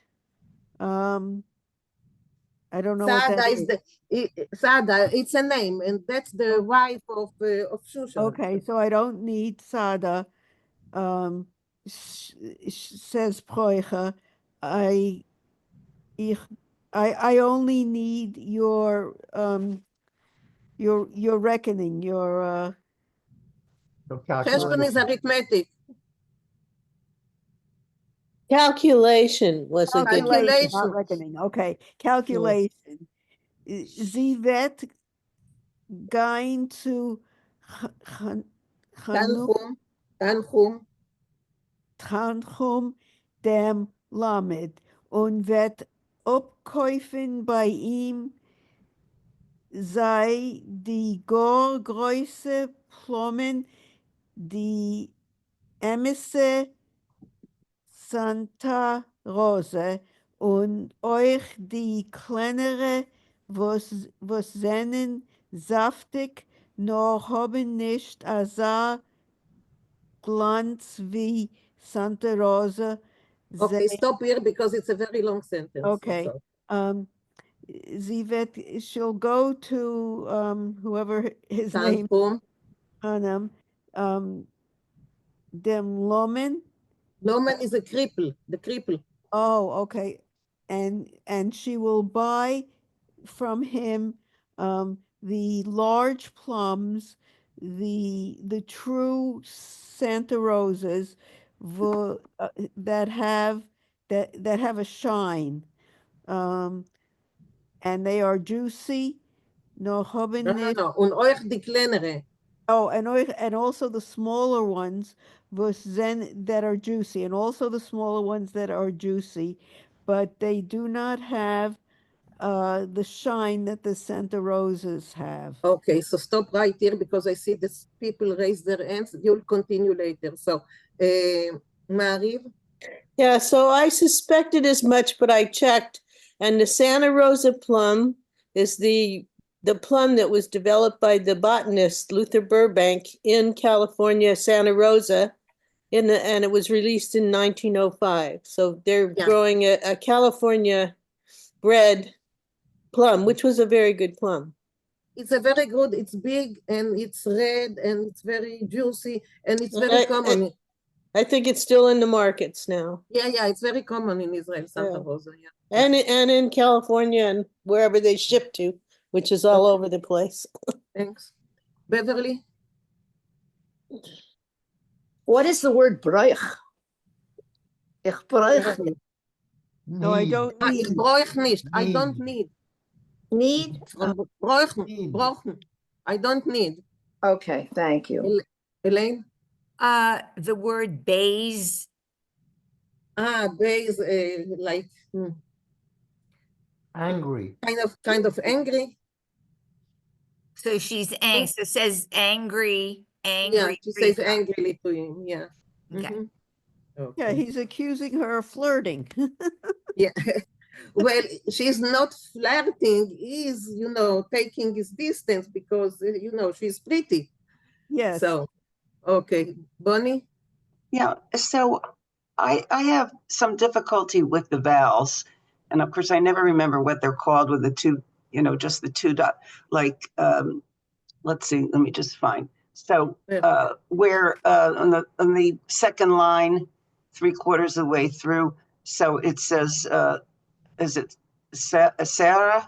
I don't know what that is.
Sada, it's a name, and that's the wife of Shushan.
Okay, so I don't need Sada. Says Proicha. I only need your reckoning, your
Cheshbon is arithmetic.
Calculation was a good
Calculation.
Not reckoning. Okay, calculation. Zivet going to Tanchum dem Lamed und wird abkäufen bei ihm sei die Größe Plomen die Emisse Santa Rosa und euch die kleinere, was seinen saftig, noch haben nicht asa Glanz wie Santa Rosa.
Okay, stop here because it's a very long sentence.
Okay.
So.
She'll go to whoever his name Hanam, dem Loman.
Loman is a cripple, the cripple.
Oh, okay. And she will buy from him the large plums, the true Santa Rosas that have a shine. And they are juicy. No,
und euch die kleinere.
Oh, and also the smaller ones that are juicy, and also the smaller ones that are juicy, but they do not have the shine that the Santa Rosas have.
Okay, so stop right here because I see this people raise their hands. You'll continue later. So, Mariv?
Yeah, so I suspected as much, but I checked, and the Santa Rosa plum is the plum that was developed by the botanist Luther Burbank in California, Santa Rosa, and it was released in 1905. So they're growing a California bred plum, which was a very good plum.
It's a very good, it's big and it's red and it's very juicy and it's very common.
I think it's still in the markets now.
Yeah, it's very common in Israel, Santa Rosa, yeah.
And in California and wherever they ship to, which is all over the place.
Thanks. Beverly?
What is the word broich? Ich broich.
No, I don't need.
Ich broich nicht. I don't need.
Need?
Brochen. I don't need.
Okay, thank you.
Elaine?
The word bays.
Bays, like
angry.
Kind of angry.
So she's angry. So it says angry.
Yeah, she says angrily to him. Yeah.
Okay.
Okay.
Yeah, he's accusing her of flirting.
Yeah. Well, she's not flirting. He's, taking his distance because, she's pretty.
Yes.
So, okay. Bonnie?
Yeah, so I have some difficulty with the vowels. And of course, I never remember what they're called with the two, just the two dot, like, let's see, let me just find. So where on the second line, 3/4 of the way through, so it says, is it Sarah?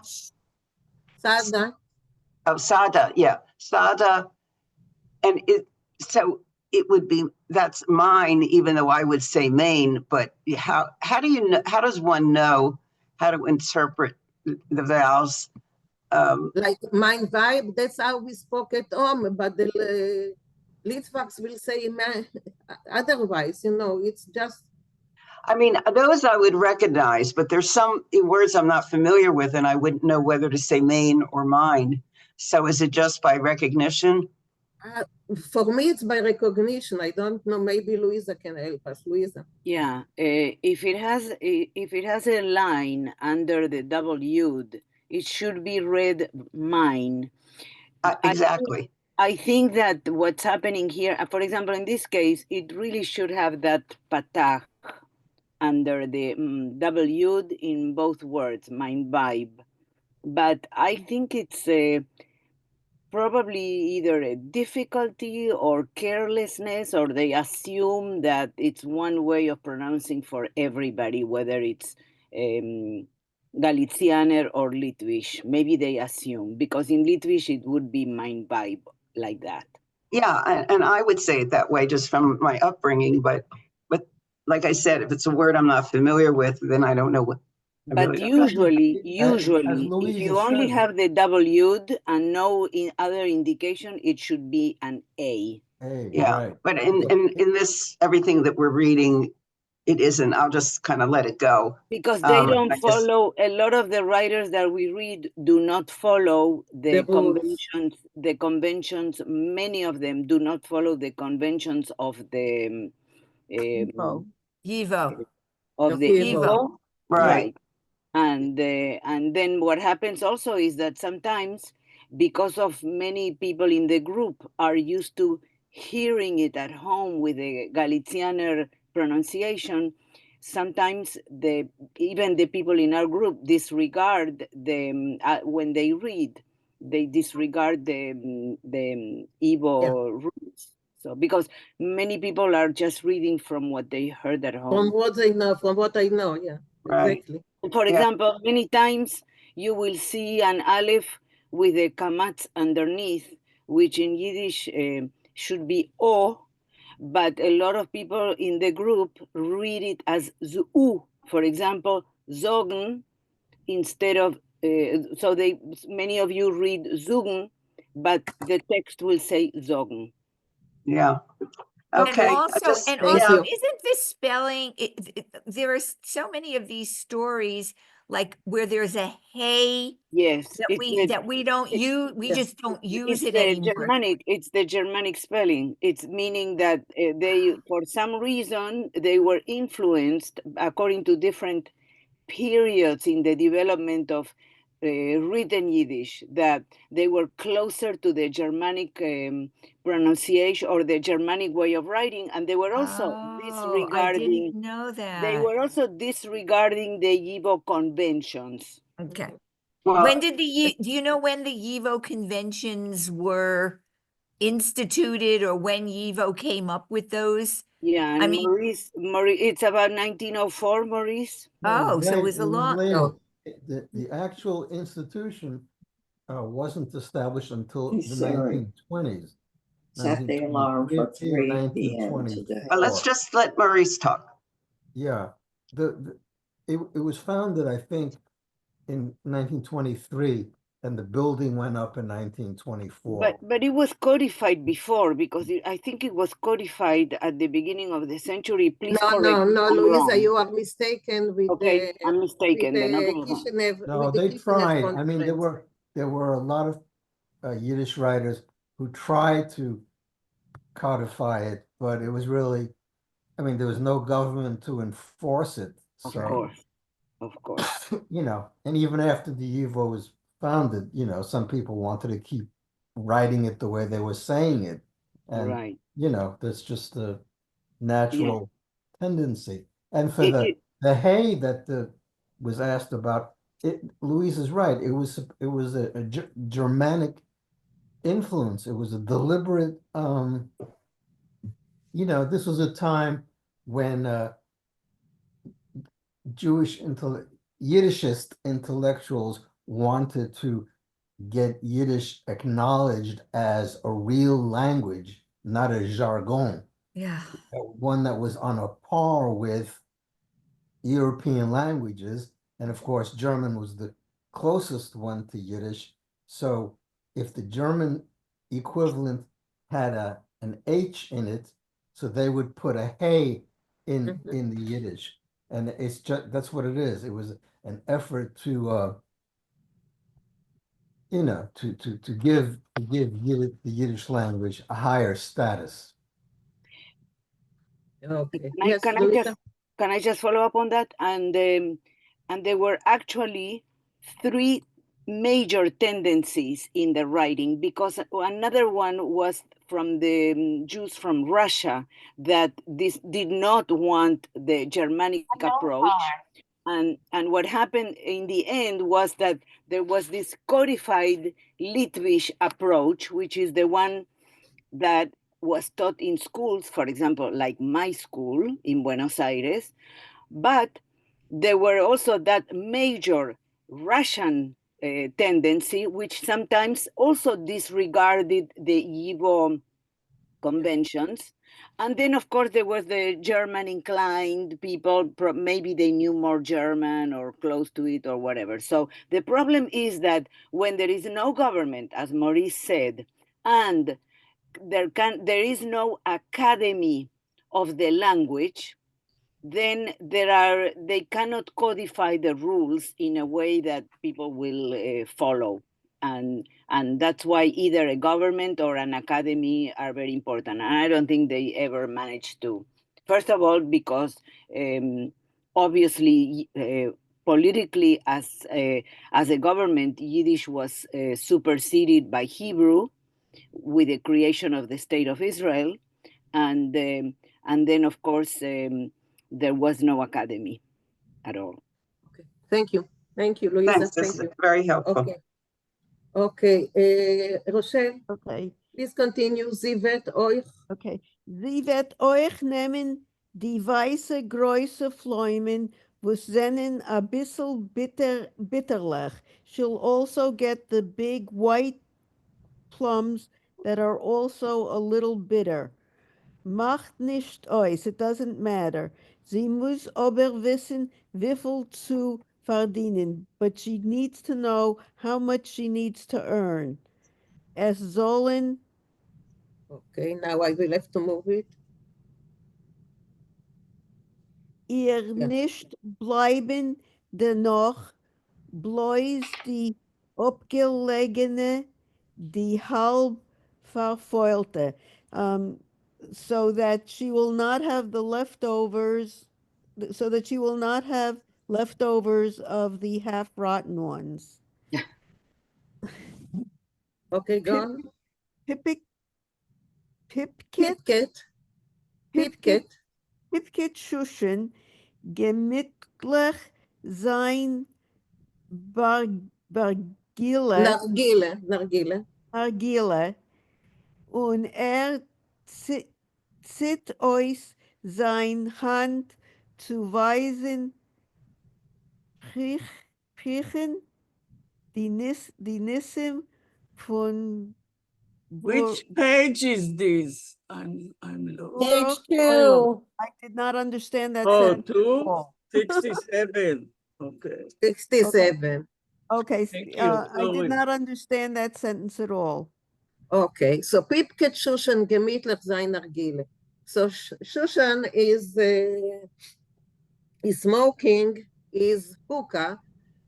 Sada.
Oh, Sada, yeah, Sada. And so it would be, that's mine, even though I would say main, but how do you know, how does one know how to interpret the vowels?
Like mein Weib, that's how we spoke at home, but the Litvaks will say otherwise, it's just.
I mean, those I would recognize, but there's some words I'm not familiar with and I wouldn't know whether to say main or mine. So is it just by recognition?
For me, it's by recognition. I don't know. Maybe Louisa can help us. Louisa.
Yeah, if it has a line under the W, it should be read mine.
Exactly.
I think that what's happening here, for example, in this case, it really should have that patach under the W in both words, mein Weib. But I think it's probably either a difficulty or carelessness, or they assume that it's one way of pronouncing for everybody, whether it's Galicianer or Litvish. Maybe they assume, because in Litvish it would be mein Weib, like that.
Yeah, and I would say it that way just from my upbringing, but like I said, if it's a word I'm not familiar with, then I don't know what.
But usually, if you only have the W and no other indication, it should be an A.
Yeah, right. But in this, everything that we're reading, it isn't. I'll just kind of let it go.
Because they don't follow, a lot of the writers that we read do not follow the conventions. The conventions, many of them do not follow the conventions of the
Yivo.
Of the Yivo.
Right.
And then what happens also is that sometimes, because of many people in the group are used to hearing it at home with the Galicianer pronunciation, sometimes even the people in our group disregard them when they read. They disregard the Igbo roots. So because many people are just reading from what they heard at home.
From what I know, yeah.
Right.
Exactly.
For example, many times you will see an aleph with a kamatz underneath, which in Yiddish should be O, but a lot of people in the group read it as zu. For example, zogen instead of, so many of you read zugen, but the text will say zogen.
Yeah. Okay.
And also, isn't this spelling? There are so many of these stories, like where there's a hey.
Yes,
that we don't use. We just don't use it anymore.
It's the Germanic spelling. It's meaning that they, for some reason, they were influenced according to different periods in the development of written Yiddish, that they were closer to the Germanic pronunciation or the Germanic way of writing, and they were also
Oh, I didn't know that.
They were also disregarding the Yivo conventions.
Okay.
Well,
When did do you know when the YIVO conventions were instituted or when YIVO came up with those?
Yeah, and
I mean,
Maurice, it's about 1904, Maurice.
Oh, so it was a lot.
later. The actual institution wasn't established until the
Sorry.
1920s.
Set the alarm for 3 p.m. today.
But let's just let Maurice talk.
Yeah, it was founded, I think, in 1923, and the building went up in 1924.
But it was codified before, because I think it was codified at the beginning of the century. Please correct me if I'm
Louisa,
wrong.
you are mistaken with
Okay, I'm mistaken
with
then.
the
Okay,
Kishinev.
No,
with the
they
Kishinev
tried. I mean,
conference.
there were a lot of Yiddish writers who tried to codify it, but it was really, I mean, there was no government to enforce it. So,
of course.
you know, and even after the YIVO was founded, you know, some people wanted to keep writing it the way they were saying it. And,
Right.
you know, that's just a natural tendency. And for
It-
the hay that was asked about, Louise is right. It was a Germanic influence. It was a deliberate, you know, this was a time when Yiddishist intellectuals wanted to get Yiddish acknowledged as a real language, not a jargon.
Yeah.
One that was on a par with European languages. And of course, German was the closest one to Yiddish. So if the German equivalent had an H in it, so they would put a hey in the Yiddish. And it's just, that's what it is. It was an effort to you know, to give the Yiddish language a higher status.
Okay.
Can I just follow up on that? And there were actually 3 major tendencies in the writing, because another one was from the Jews from Russia that this did not want the Germanic approach. And what happened in the end was that there was this codified Litvish approach, which is the one that was taught in schools, for example, like my school in Buenos Aires. But there were also that major Russian tendency, which sometimes also disregarded the Yivo conventions. And then, of course, there was the German inclined people, maybe they knew more German or close to it or whatever. So the problem is that when there is no government, as Maurice said, and there is no academy of the language, then they cannot codify the rules in a way that people will follow. And that's why either a government or an academy are very important. And I don't think they ever managed to. First of all, because obviously, politically, as a government, Yiddish was superseded by Hebrew with the creation of the State of Israel. And then, of course, there was no academy at all.
Thank you, Louisa.
Thanks, this is very helpful.
Okay, Rochelle.
Okay.
Please continue. Sie wird euch.
Okay. Sie wird euch nehmen die weiße große Pflaumen, was sennen a bissel bitterlich. She'll also get the big white plums that are also a little bitter. Macht nicht aus, it doesn't matter. Sie muss aber wissen, wieviel zu verdienen, but she needs to know how much she needs to earn. Es sollen.
Okay, now I will have to move it.
Ihr nicht bleiben dennoch, bloß die abgelegene, die halb verfeulte, so that she will not have the leftovers, so that she will not have leftovers of the half-rotten ones.
Okay, go on.
Pipket.
Pipket.
Pipket Shushan gemütlich sein Bargile. Nargile. Und zieht euch sein Hand zu weisen, Priechen, die Nissim von
Which page is this? I'm lost.
Page 2.
I did not understand that
Oh,
sentence.
267. Okay.
67.
Okay,
Thank you.
I did not understand that sentence at all.
Okay, so Pipket Shushan gemütlich sein Nargile. So Shushan is smoking, is hookah.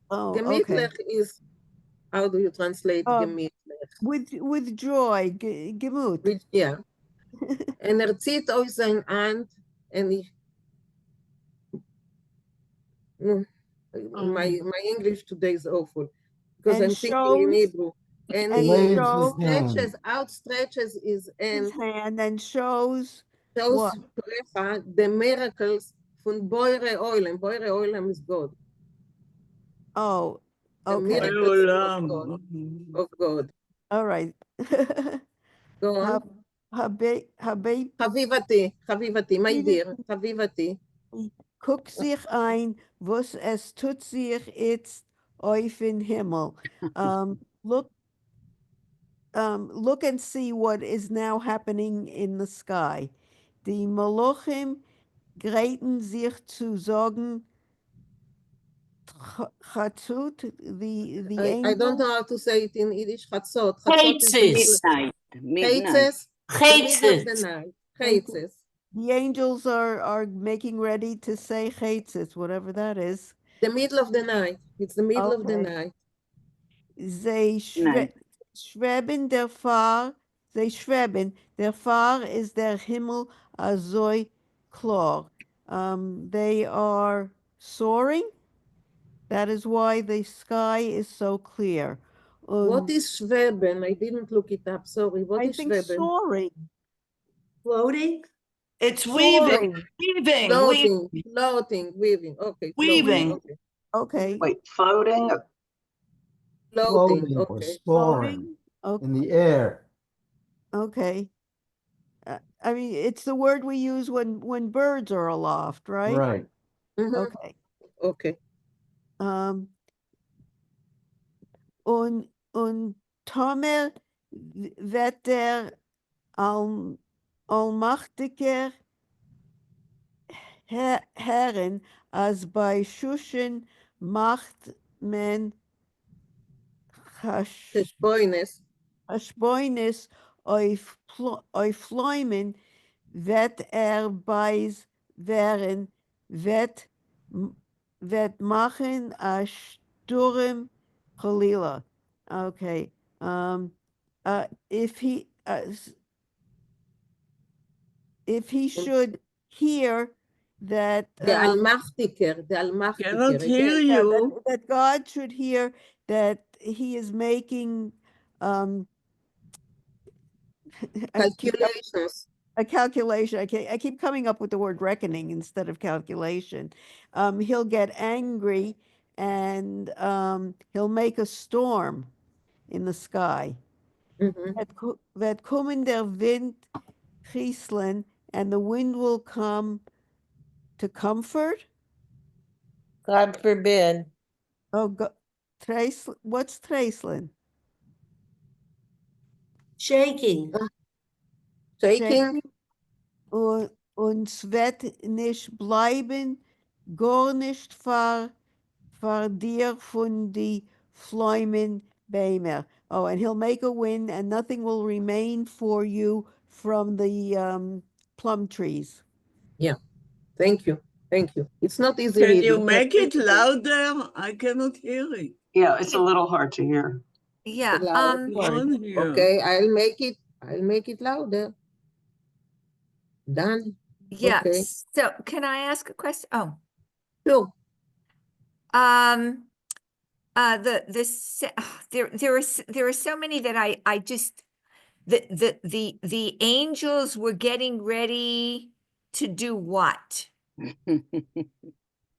Gemütlich is, how do you translate gemütlich?
With joy, gemut.
Yeah. And zieht euch sein Hand, and my English today is awful because I'm thinking in Hebrew. And he outstretches his
hand and shows
the miracles von Boire Oilem. Boire Oilem is God.
Oh, okay.
The miracles of God.
All right.
Go on. Havivati, my dear, Havivati.
Guck sich ein, was es tut sich jetzt auf in Himmel. Look and see what is now happening in the sky. Die Molochim greiten sich zu sagen, Chatzut, the angel.
I don't know how to say it in Yiddish. Chatzot. Chatzot is the
midnight.
The middle of the night. Chaitzes.
The angels are making ready to say Chaitzes, whatever that is.
The middle of the night. It's the middle of the night.
They schweben der Fahr. They schweben. Der Fahr is der Himmel azoi klar. They are soaring. That is why the sky is so clear.
What is schweben? I didn't look it up. Sorry. What is schweben?
Soaring.
Floating? It's
Soaring.
Floating, weaving. Okay.
Weaving.
Okay.
Wait, floating?
Floating.
Or
Okay.
soaring in the air.
Okay. I mean, it's the word we use when birds are aloft, right?
Right.
Okay.
Okay.
Und Tomer wird der allmächtige Herren, als bei Shushan macht man Hashboines auf Fläumen, wird beis werden, wird machen a Sturm Chalila. Okay. If he should hear that
the Allmächtiger.
Cannot hear you.
That God should hear that he is making
calculations.
A calculation. I keep coming up with the word reckoning instead of calculation. He'll get angry and he'll make a storm in the sky. That kommen der Wind Chieslen, and the wind will come to comfort.
God forbid.
Oh, what's Treislen?
Shaking.
Shaking.
Uns wird nicht bleiben, gar nicht vor dir von die Fläumen Beimer. Oh, and he'll make a wind, and nothing will remain for you from the plum trees.
Yeah. Thank you. It's not easy.
Can you make it louder? I cannot hear it.
Yeah, it's a little hard to hear.
Yeah.
Okay, I'll make it louder. Done.
Yeah.
Okay.
So can I ask a question? Oh.
Sure.
There are so many that I just, the angels were getting ready to do what?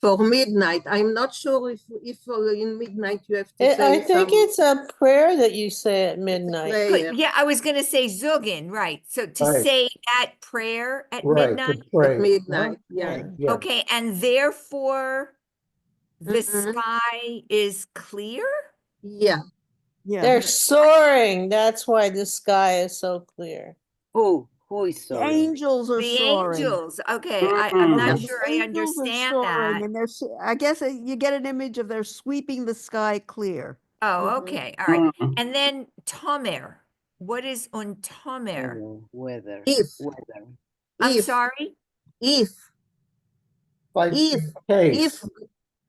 For midnight. I'm not sure if in midnight you have to say
I think it's a prayer that you say at midnight.
prayer.
Yeah, I was gonna say Zugin, right? So to
Right.
say that prayer at
Right,
midnight?
to pray.
At midnight, yeah.
Right, yeah.
Okay, and therefore the
Mhm.
sky is clear?
Yeah.
Yeah.
They're soaring. That's why the sky is so clear.
Who is
The
soaring?
angels are
The
soaring.
angels, okay, I'm
Okay,
not
the
sure I
angels are
understand
soaring,
that.
and I guess you get an image of they're sweeping the sky clear.
Oh, okay, all right. And then Tomer, what is on Tomer?
Weather.
If.
Weather.
I'm
If.
sorry?
If.
Like
If.
case.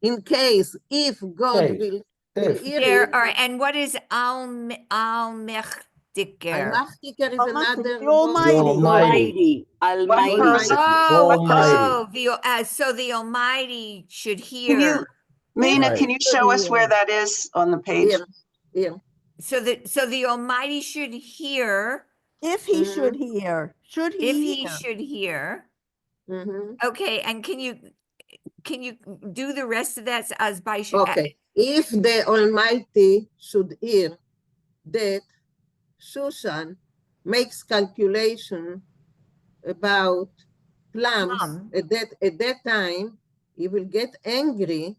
In case, if God
Case.
will
If.
hear
There,
it.
all right, and what is Al-Mechtiker?
Al-Machtiker is another
The
word.
The
Almighty.
One
Almighty.
person.
Almighty.
So the Almighty should
Can you,
hear.
Mina,
Right.
can you show us where that is on the page?
Here. Here.
So the Almighty should hear.
If he should hear, should he
If
hear?
he should hear.
Mm-hmm.
Okay, and can you do the rest of that as by
Okay. If the Almighty should hear that Shushan makes calculation about plums at that time, he will get angry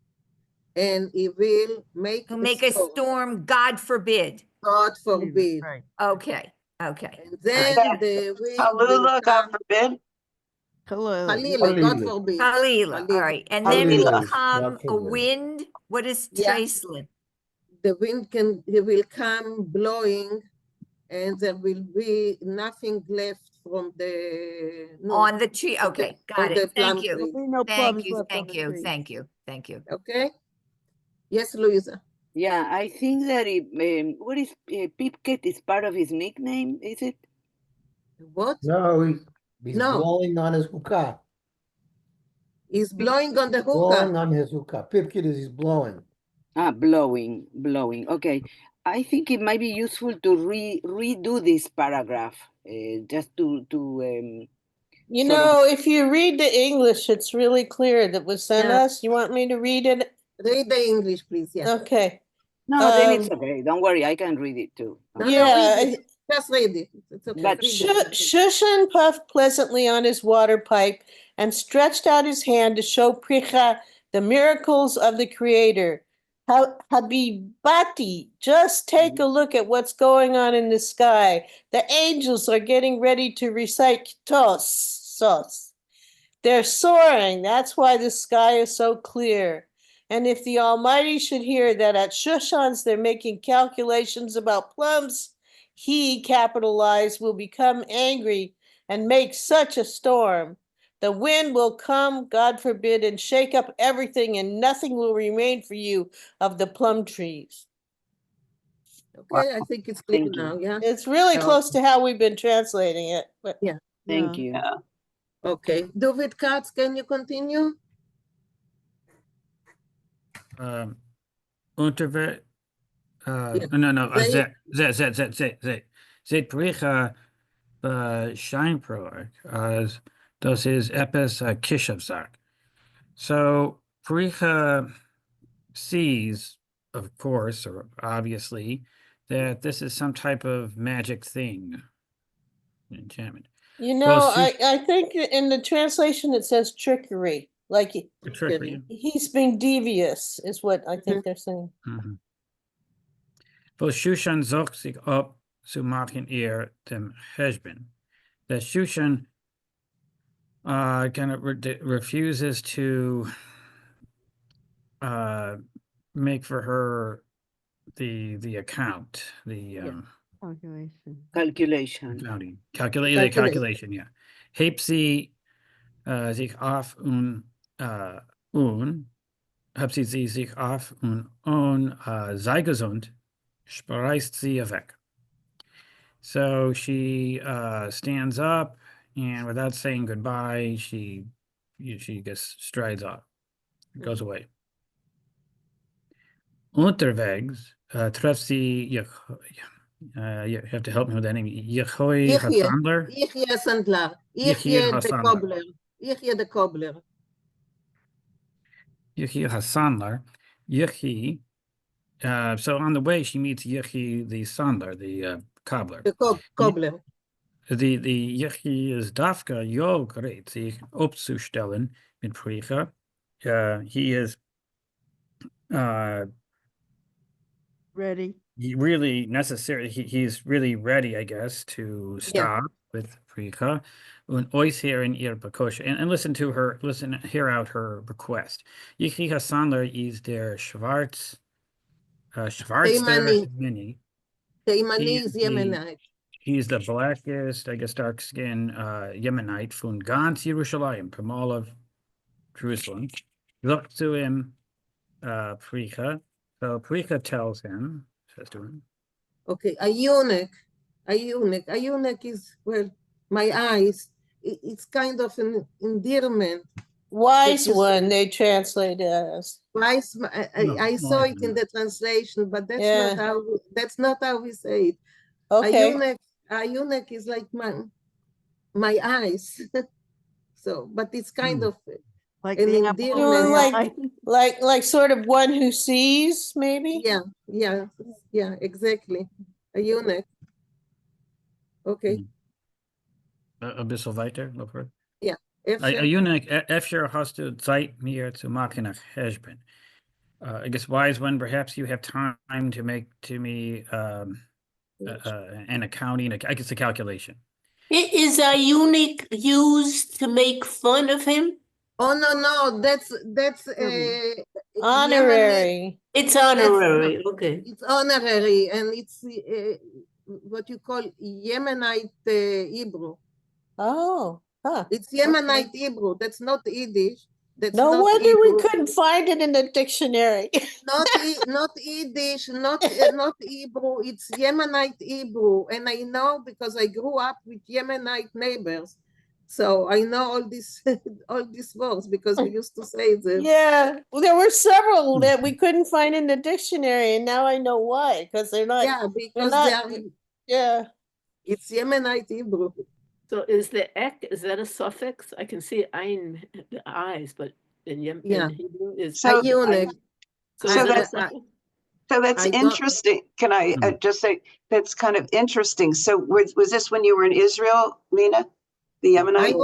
and he will make
a storm, God forbid.
God forbid.
Right.
Okay. Okay.
And then the wind will
Halula, God
come.
forbid.
Halila, God forbid.
Halila. All right. And then will come a wind. What is Tracelin?
The wind will come blowing and there will be nothing left from the
on the tree. Okay, got it. Thank you. Thank you. Thank you. Thank you.
Okay. Yes, Louisa.
Yeah, I think that what is Pipket is part of his nickname, is it?
What?
No, he's blowing on his hookah.
He's blowing on the hookah.
Blowing on his hookah. Pipkit is he's blowing.
Blowing. Okay. I think it might be useful to redo this paragraph, just to
You know, if you read the English, it's really clear that was sent us. You want me to read it?
Read the English, please. Yeah.
Okay.
No, then it's okay. Don't worry, I can read it too.
Just read it. It's okay.
But
Shushan puffed pleasantly on his water pipe and stretched out his hand to show Pricha the miracles of the Creator. Habibati, just take a look at what's going on in the sky. The angels are getting ready to recite Sos. They're soaring. That's why the sky is so clear. And if the Almighty should hear that at Shushan's they're making calculations about plums, he, capitalized, will become angry and make such a storm. The wind will come, God forbid, and shake up everything, and nothing will remain for you of the plum trees.
Okay, I think it's clear now. Yeah.
It's really close to how we've been translating it. But
yeah.
Thank you.
Yeah.
Okay. David Katz, can you continue?
Unterwe Ze Pricha Scheinproek, das is Epis Kishavzak. So Pricha sees, of course, or obviously, that this is some type of magic thing. Enchantment.
You know, I think in the translation it says trickery. Like he's being devious, is what I think they're saying.
Wo Shushan sucht sich ab zu machen dem Heshbon. That Shushan kind of refuses to make for her the account, the
calculation.
Calculation, yeah. Hebt sie sich auf hat sie sich auf sei gesund, speist sie weg. So she stands up, and without saying goodbye, she just strides off, goes away. Unterwegs trifft sie, you have to help me with that name, Yehoy Hassandler?
Yechia Sandler.
Yechia
Yechia the
Hassandler.
cobbler. Yechia the cobbler.
Yechi Hassandler. Yechi. So on the way, she meets Yechi the Sandler, the cobbler.
The cobbler.
The Yechi is Dafka jo great, sich opzustellen mit Pricha. He is
ready.
Really necessary. He's really ready, I guess, to stop with Pricha and oisheren ihr Bekosche and listen to her, hear out her request. Yechi Hassandler is der Schwarzster Mini.
Teimani is Yemenite.
He's the blackest, I guess, dark-skinned Yemenite from ganz Yerushalayim, from all of Jerusalem. Look to him, Pricha. So Pricha tells him, says to him.
Okay, a eunuch is, well, my eyes. It's kind of an endearment.
Wise one, they translate it as.
Wise, I saw it in the translation, but that's not how we say it.
Okay.
A eunuch is like my eyes. So, but it's kind of
like
an
the
endearment.
Like sort of one who sees, maybe?
Yeah, exactly. A eunuch. Okay.
Ein bisschen weiter, noch weiter.
Ja.
A eunuch, Efsher hast du Zeit mir zu machen nach Heshbon. I guess wise one, perhaps you have time to make to me an accounting, I guess a calculation.
Is a eunuch used to make fun of him?
Oh no, that's
honorary.
It's honorary. Okay.
It's honorary, and it's what you call Yemenite Hebrew.
Oh,
it's Yemenite Hebrew. That's not Yiddish. That's
no
not
wonder
Hebrew.
we couldn't find it in the dictionary.
not Yiddish, not Hebrew. It's Yemenite Hebrew, and I know because I grew up with Yemenite neighbors. So I know all these words because we used to say them.
Yeah, well, there were several that we couldn't find in the dictionary, and now I know why, because they're not.
Yeah, because they are.
Yeah,
it's Yemenite Hebrew.
So is the ek, is that a suffix? I can see ein, the eyes, but in Hebrew is
so
eunuch.
So that's interesting. Can I just say that's kind of interesting? So was this when you were in Israel, Mina? The Yemenite?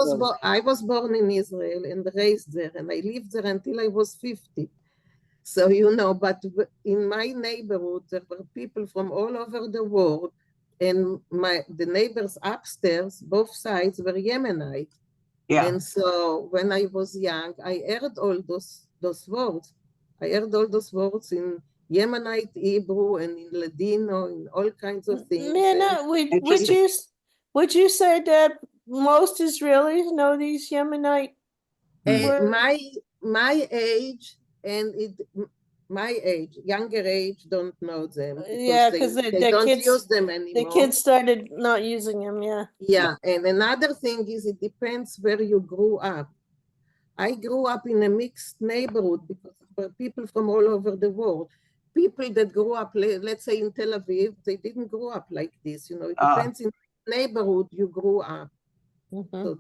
I was born in Israel and raised there, and I lived there until I was 50. So, but in my neighborhood, there were people from all over the world, and the neighbors upstairs, both sides, were Yemenite.
Yeah.
And so when I was young, I heard all those words. I heard all those words in Yemenite Hebrew and in Ladino and all kinds of things.
Mina, would you say that most Israelis know these Yemenite words?
My age and younger age don't know them.
Because
they
the
don't
kids,
use them anymore.
The kids started not using them,
Yeah, and another thing is it depends where you grew up. I grew up in a mixed neighborhood because there were people from all over the world. People that grew up, let's say in Tel Aviv, they didn't grow up like this. It depends in the neighborhood you grew up. So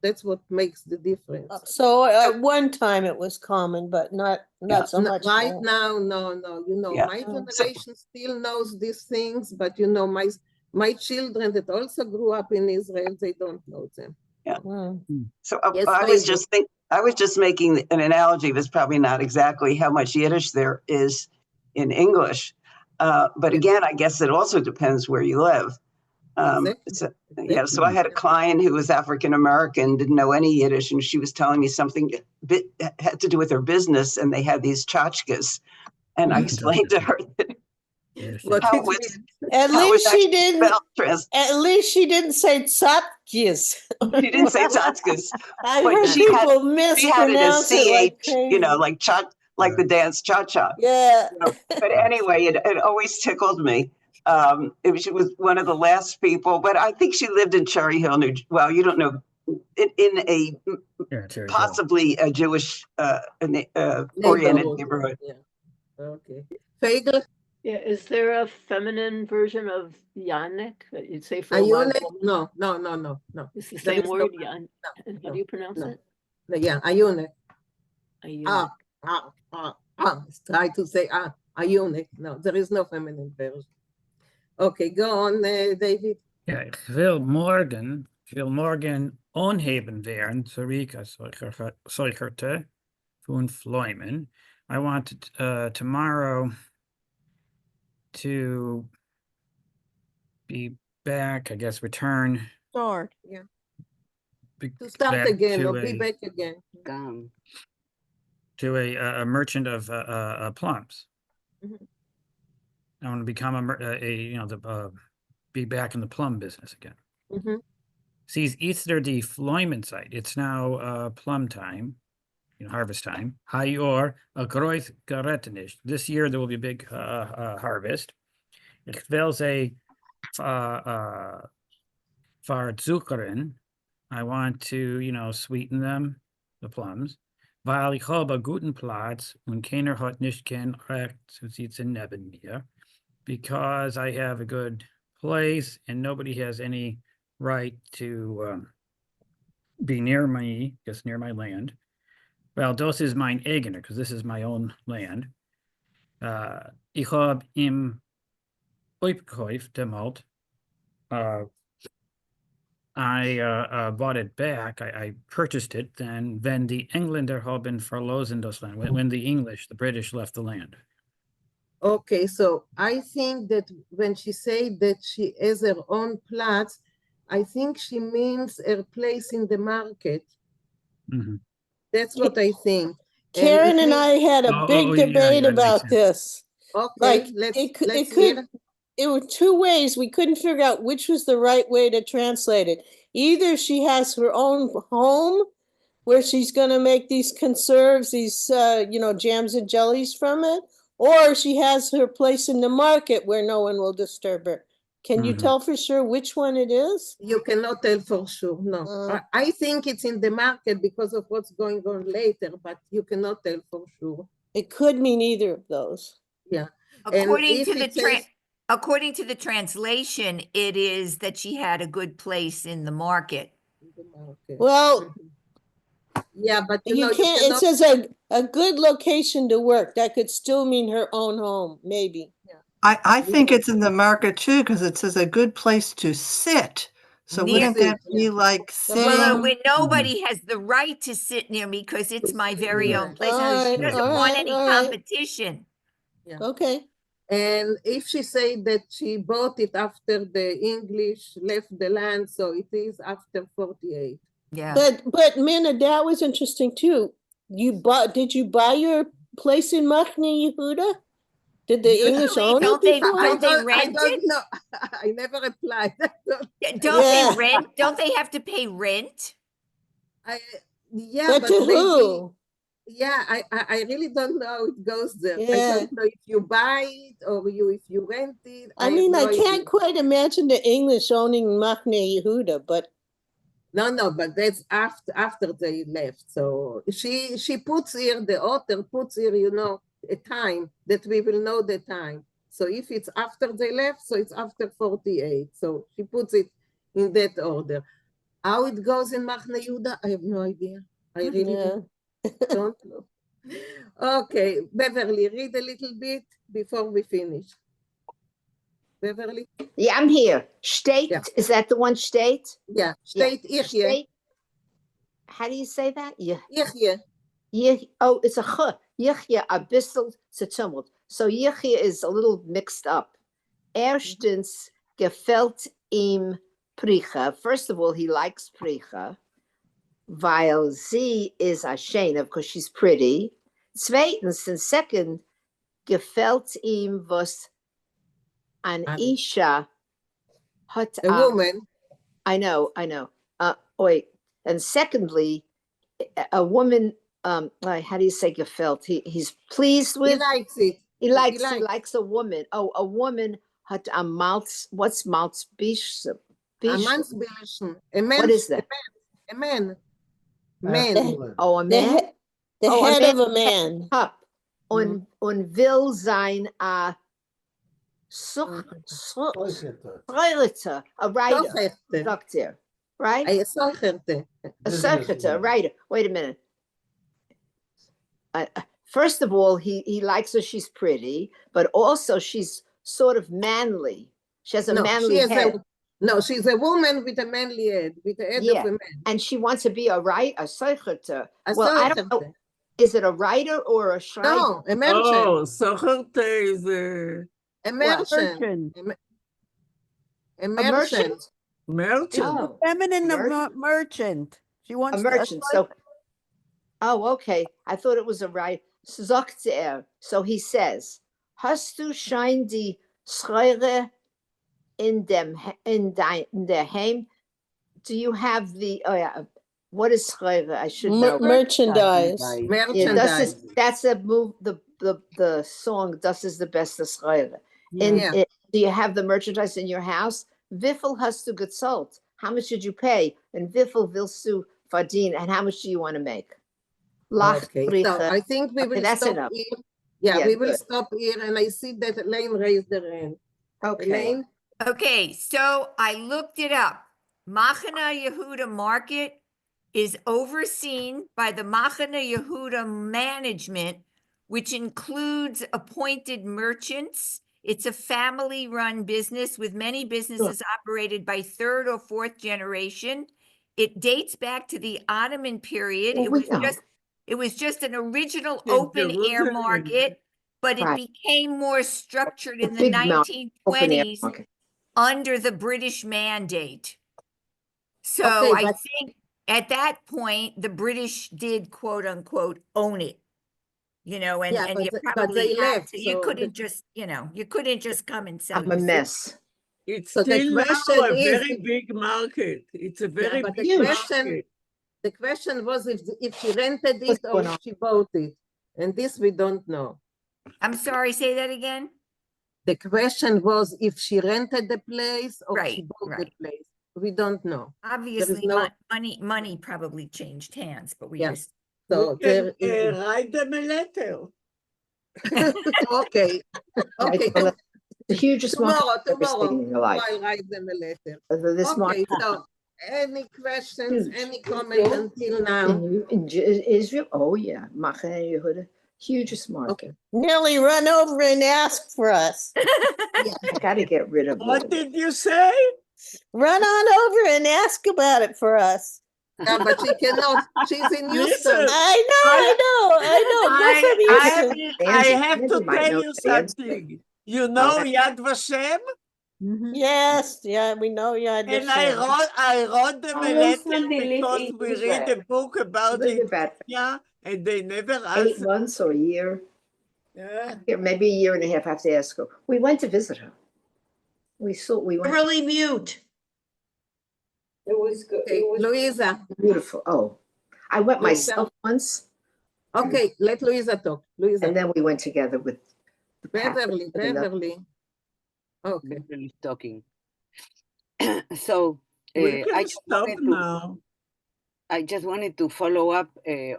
that's what makes the difference.
So at one time it was common, but not so much
right now. No. My generation still knows these things, but my children that also grew up in Israel, they don't know them.
Yeah. So I was just making an analogy. That's probably not exactly how much Yiddish there is in English, but again, I guess it also depends where you live. So I had a client who was African American, didn't know any Yiddish, and she was telling me something had to do with her business, and they had these tchotchkes, and I explained to her that
at least she didn't say tzatkis.
She didn't say tzatkis.
I heard people mispronounce it like crazy.
Like the dance cha-cha.
Yeah.
But anyway, it always tickled me. She was one of the last people, but I think she lived in Cherry Hill, you don't know, in a possibly a Jewish oriented neighborhood.
Okay. Vinkl?
Yeah, is there a feminine version of Yannick that you'd say for a wild
Ayunik?
woman?
No.
It's the
There
same
is
word,
no,
Yan. And how
no,
do you pronounce
no.
it?
Yeah, Ayunik.
Ayunik.
Try to say Ayunik. No, there is no feminine version. Okay, go on, David.
Ja, ik wil morgen onheben wären, Sarika Soicherte, von Floyman. I want tomorrow to be back, I guess, return.
Start.
Yeah.
Be
To start
back
again
to
or be
a,
back again.
to a merchant of plums.
Mhm.
I want to become be back in the plum business again.
Mhm.
Sees Easter the Floyman site. It's now plum time, harvest time. Hayor a groith garetenish. This year there will be a big harvest. Ich will say Farzuckeren. I want to, sweeten them, the plums. Weil ich habe guten Platz und keiner hat nicht kein Recht zu sitzen neben mir. Because I have a good place and nobody has any right to be near me, just near my land. Well, das is mein eigener, because this is my own land. Ich habe im Upkäuf demalt. I bought it back. I purchased it then when the Engländer haben verloren das Land, when the British left the land.
Okay, so I think that when she said that she has her own Platz, I think she means her place in the market.
Mm-hmm.
That's what I think.
Karen and I had a big debate about this.
Okay,
like
let's hear.
It were two ways. We couldn't figure out which was the right way to translate it. Either she has her own home where she's going to make these conserves, these jams and jellies from it, or she has her place in the market where no one will disturb her. Can you tell for sure which one it is?
You cannot tell for sure, no. I think it's in the market because of what's going on later, but you cannot tell for sure.
It could mean either of those.
Yeah.
According to the translation, it is that she had a good place in the market.
Well,
yeah, but
you can't. It says a good location to work. That could still mean her own home, maybe.
I think it's in the market too, because it says a good place to sit. So wouldn't that be like sitting?
Well, when nobody has the right to sit near me because it's my very own place. She doesn't want any competition.
Yeah.
Okay.
And if she said that she bought it after the English left the land, so it is after 48.
Yeah.
But Minna, that was interesting too. Did you buy your place in Machne Yehuda? Did the English own it before?
I don't know. I never applied.
Don't they have to pay rent?
But
to who?
Yeah, I really don't know how it goes there.
Yeah.
I don't know if you buy it or if you rent it.
I can't quite imagine the English owning Machne Yehuda, but
no, but that's after they left. So she puts here, the author puts here, a time that we will know the time. So if it's after they left, so it's after 48. So she puts it in that order. How it goes in Machne Yehuda, I have no idea. I really don't know. Okay, Beverly, read a little bit before we finish. Beverly?
Yeah, I'm here. State, is that the one, state?
Yeah, state,
state. How do you say that? Yeah.
Oh,
it's a ch. Yichya, a bissel zetummelt. So Yichya is a little mixed up. Erstens, gefällt ihm Pricha. First of all, he likes Pricha. Weil sie is ashamed of because she's pretty. Zweitens, and second, gefällt ihm was an Isha hat
a woman.
I know. Wait. And secondly, a woman, how do you say gefällt? He's pleased with.
He likes it.
He likes a woman. Oh, a woman hat a Malz. What's Malz Bishop? What is that?
A man.
Oh, a man?
The head of a man.
Cup. und will sein a Schreiter, a writer, doctor, right?
A socherte.
A secretary, a writer. Wait a minute. First of all, he likes her. She's pretty, but also she's sort of manly. She has a manly head.
She's a woman with a manly head, with the head of a man.
And she wants to be a secretary.
A
Well, I don't know. Is it a writer or a schreiber?
No, a merchant.
Oh, secretary is a
merchant. A merchant.
Merchant.
Oh, feminine merchant. She wants
a merchant. Okay. I thought it was a right. So he says, "Hast du schein die Schreire in der Heim? Do you have the what is Schreire? I should know.
Merchandise.
Yeah, that's a move. The song "Das ist the beste Schreire." Do you have the merchandise in your house? Wiffel hast du gezahlt? How much did you pay? And wiffel willst du verdienen? And how much do you want to make?
Okay, so I think we will stop here. Yeah, we will stop here, and I see that Elaine raised her hand.
Okay.
Elaine?
Okay, so I looked it up. Machane Yehuda Market is overseen by the Machane Yehuda management, which includes appointed merchants. It's a family-run business with many businesses operated by third or fourth generation. It dates back to the Ottoman period. It was just an original open-air market, but it became more structured in the 1920s under the British mandate. So I think at that point, the British did, quote unquote, own it. You know, and you probably left. So you couldn't just, you couldn't just come and sell.
I'm a mess.
It's still now a very big market. It's a very big market.
The question was if she rented it or if she bought it. And this we don't know.
I'm sorry, say that again.
The question was if she rented the place or she bought the place. We don't know.
Obviously, money probably changed hands, but we just...
So
you can write them a letter.
Okay.
The hugest
tomorrow
life.
I'll write them a letter.
Okay,
so any questions, any comments until now?
In Israel? Oh yeah, Machane Yehuda, hugest market.
Nearly run over and ask for us.
I got to get rid of.
What did you say?
Run on over and ask about it for us.
Yeah, but she cannot. She's in Houston.
I know.
I have to tell you something. You know Yad Vashem?
Yes, we know Yad Vashem.
And I wrote them a letter because we read a book about it. Yeah, and they never answered.
8 months or a year.
Yeah.
Maybe a year and a half. I have to ask her. We went to visit her. We went.
Really mute.
It was good.
Okay, Louisa.
Beautiful. Oh, I went myself once.
Okay, let Louisa talk.
And then we went together with
Beverly. Okay.
Beverly's talking. So
I
just wanted to follow up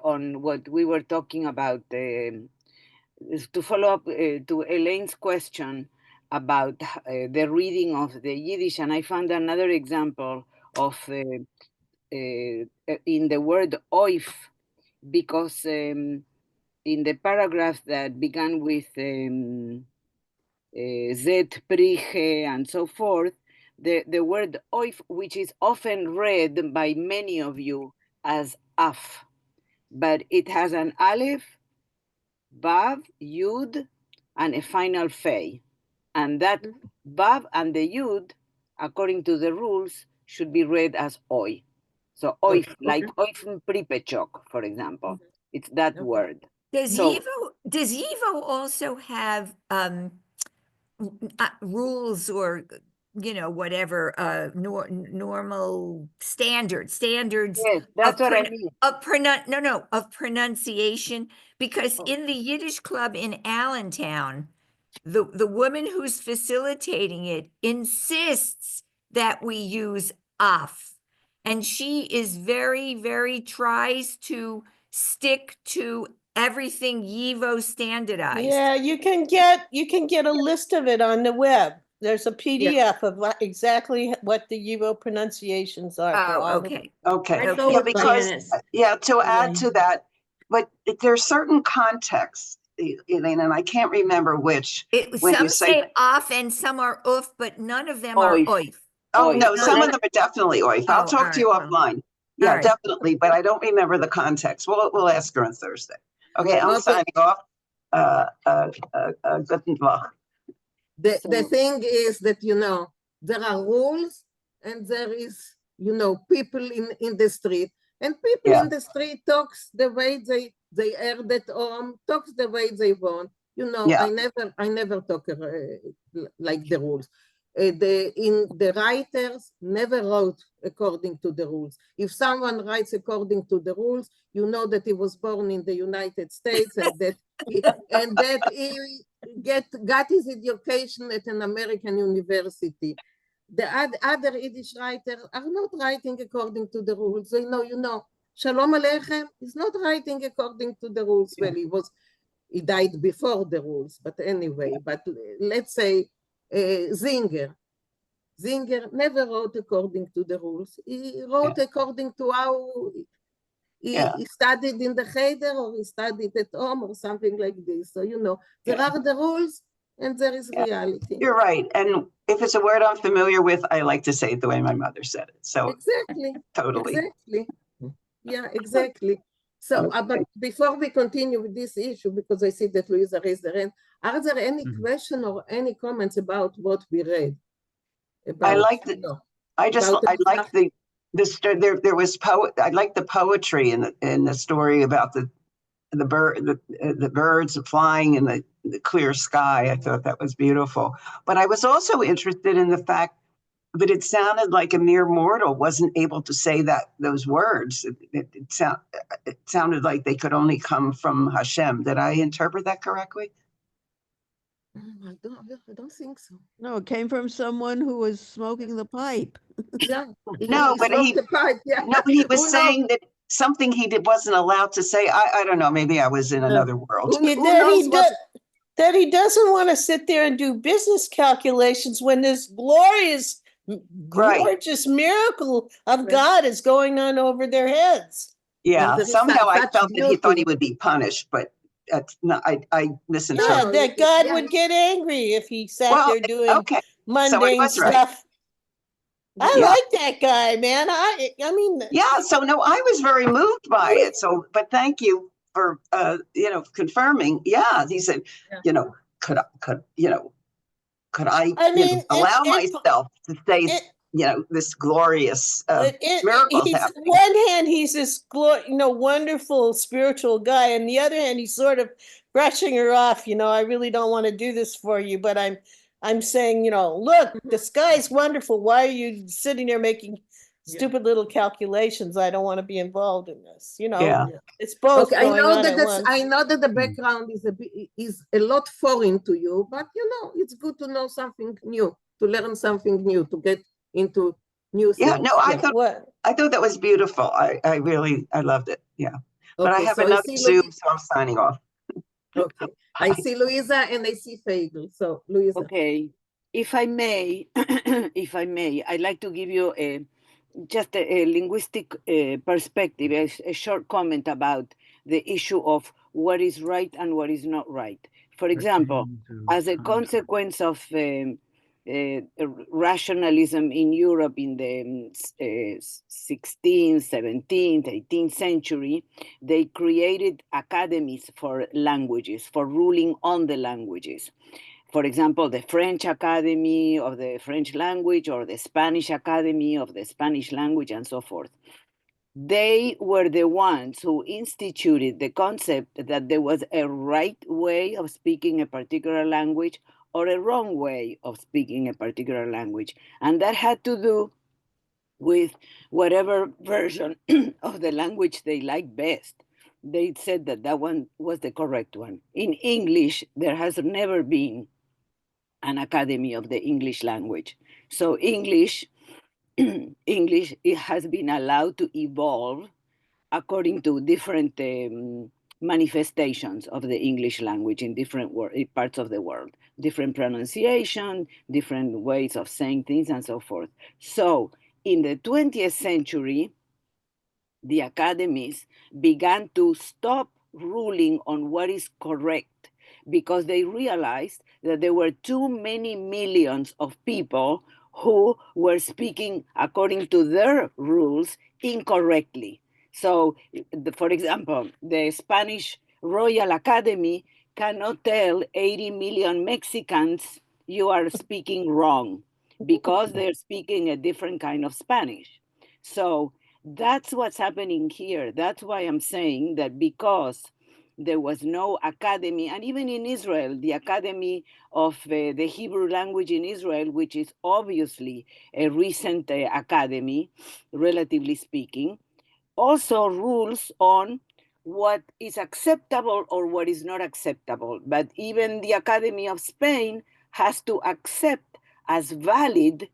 on what we were talking about, to follow up to Elaine's question about the reading of the Yiddish, and I found another example of in the word oif, because in the paragraph that began with zet prige and so forth, the word oif, which is often read by many of you as af, but it has an aleph, vav, yud, and a final fei. And that vav and the yud, according to the rules, should be read as oi. So oif, like oif pripechok, for example. It's that word.
Does Yivo also have rules or whatever normal standards?
Yes, that's what I mean.
Of pronunciation, because in the Yiddish club in Allentown, the woman who's facilitating it insists that we use af, and she is very, very tries to stick to everything YIVO standardized.
Yeah, you can get a list of it on the web. There's a PDF of exactly what the YIVO pronunciations are for all
Okay.
Okay.
Okay.
Yeah, because to add to that, but there's certain contexts, Elaine, and I can't remember which. When
Some
you
say off and some are oof, but none of them are
Oif.
oif.
Oh no,
None
some of them are definitely oif. I'll
Oh,
talk
all
to you
right, well,
offline. Yeah,
all right.
definitely, but I don't remember the context. We'll ask her on Thursday. Okay, I'm signing off. Guten Tag.
The thing is that, you know, there are rules and there is, you know, people in the street, and people in the street talks the way they heard at home, talks the way they want. You know, I never talk like the rules. The writers never wrote according to the rules. If someone writes according to the rules, you know that he was born in the United States and that he got his education at an American university. The other Yiddish writers are not writing according to the rules. They know, you know, Shalom Aleichem is not writing according to the rules. Well, he died before the rules, but anyway, but let's say Zinger never wrote according to the rules. He wrote according to how he studied in the Cheder or he studied at home or something like this. So, you know, there are the rules and there is reality.
You're right. And if it's a word I'm familiar with, I like to say it the way my mother said it. So
exactly.
Totally.
Exactly. Yeah, exactly. So, but before we continue with this issue, because I see that Louisa raised her hand, are there any question or any comments about what we read?
I like the. I like there was I like the poetry in the story about the birds flying in the clear sky. I thought that was beautiful. But I was also interested in the fact that it sounded like a mere mortal wasn't able to say those words. It sounded like they could only come from Hashem. Did I interpret that correctly?
I don't think so.
No, it came from someone who was smoking the pipe.
Yeah.
No, but he was saying that something he wasn't allowed to say. I don't know. Maybe I was in another world.
That he doesn't want to sit there and do business calculations when this glorious, gorgeous miracle of God is going on over their heads.
Yeah, somehow I felt that he thought he would be punished, but I misinterpreted.
Yeah, that God would get angry if he sat there doing mundane stuff. I like that guy, man. I mean.
Yeah, so no, I was very moved by it. So, but thank you for confirming. Yeah, he said, could I allow myself to say this glorious miracles happening?
On one hand, he's this wonderful spiritual guy, and the other hand, he's sort of brushing her off. I really don't want to do this for you, but I'm saying, look, the sky's wonderful. Why are you sitting there making stupid little calculations? I don't want to be involved in this. It's both.
Okay, I know that the background is a lot foreign to you, but it's good to know something new, to learn something new, to get into new things.
Yeah, no, I thought that was beautiful. I loved it. Yeah, but I have another Zoom, so I'm signing off.
Okay, I see Louisa and I see Vinkl. So Louisa.
Okay, if I may, I'd like to give you just a linguistic perspective, a short comment about the issue of what is right and what is not right. For example, as a consequence of rationalism in Europe in the 16th, 17th, 18th century, they created academies for languages, for ruling on the languages. For example, the French Academy of the French language or the Spanish Academy of the Spanish language and so forth. They were the ones who instituted the concept that there was a right way of speaking a particular language or a wrong way of speaking a particular language. And that had to do with whatever version of the language they liked best. They said that one was the correct one. In English, there has never been an academy of the English language. So English it has been allowed to evolve according to different manifestations of the English language in different parts of the world, different pronunciation, different ways of saying things, and so forth. So in the 20th century, the academies began to stop ruling on what is correct because they realized that there were too many millions of people who were speaking according to their rules incorrectly. So, for example, the Spanish Royal Academy cannot tell 80 million Mexicans you are speaking wrong because they're speaking a different kind of Spanish. So that's what's happening here. That's why I'm saying that because there was no academy, and even in Israel, the Academy of the Hebrew language in Israel, which is obviously a recent academy, relatively speaking, also rules on what is acceptable or what is not acceptable. But even the Academy of Spain has to accept as valid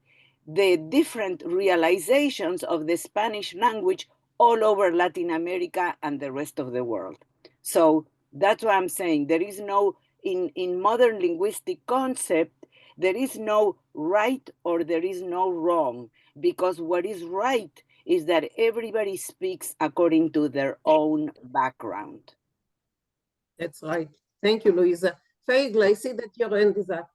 the different realizations of the Spanish language all over Latin America and the rest of the world. So that's what I'm saying. There is no, in modern linguistic concept, there is no right or there is no wrong, because what is right is that everybody speaks according to their own background.
That's right. Thank you, Louisa. Feigl, I see that your hand is up.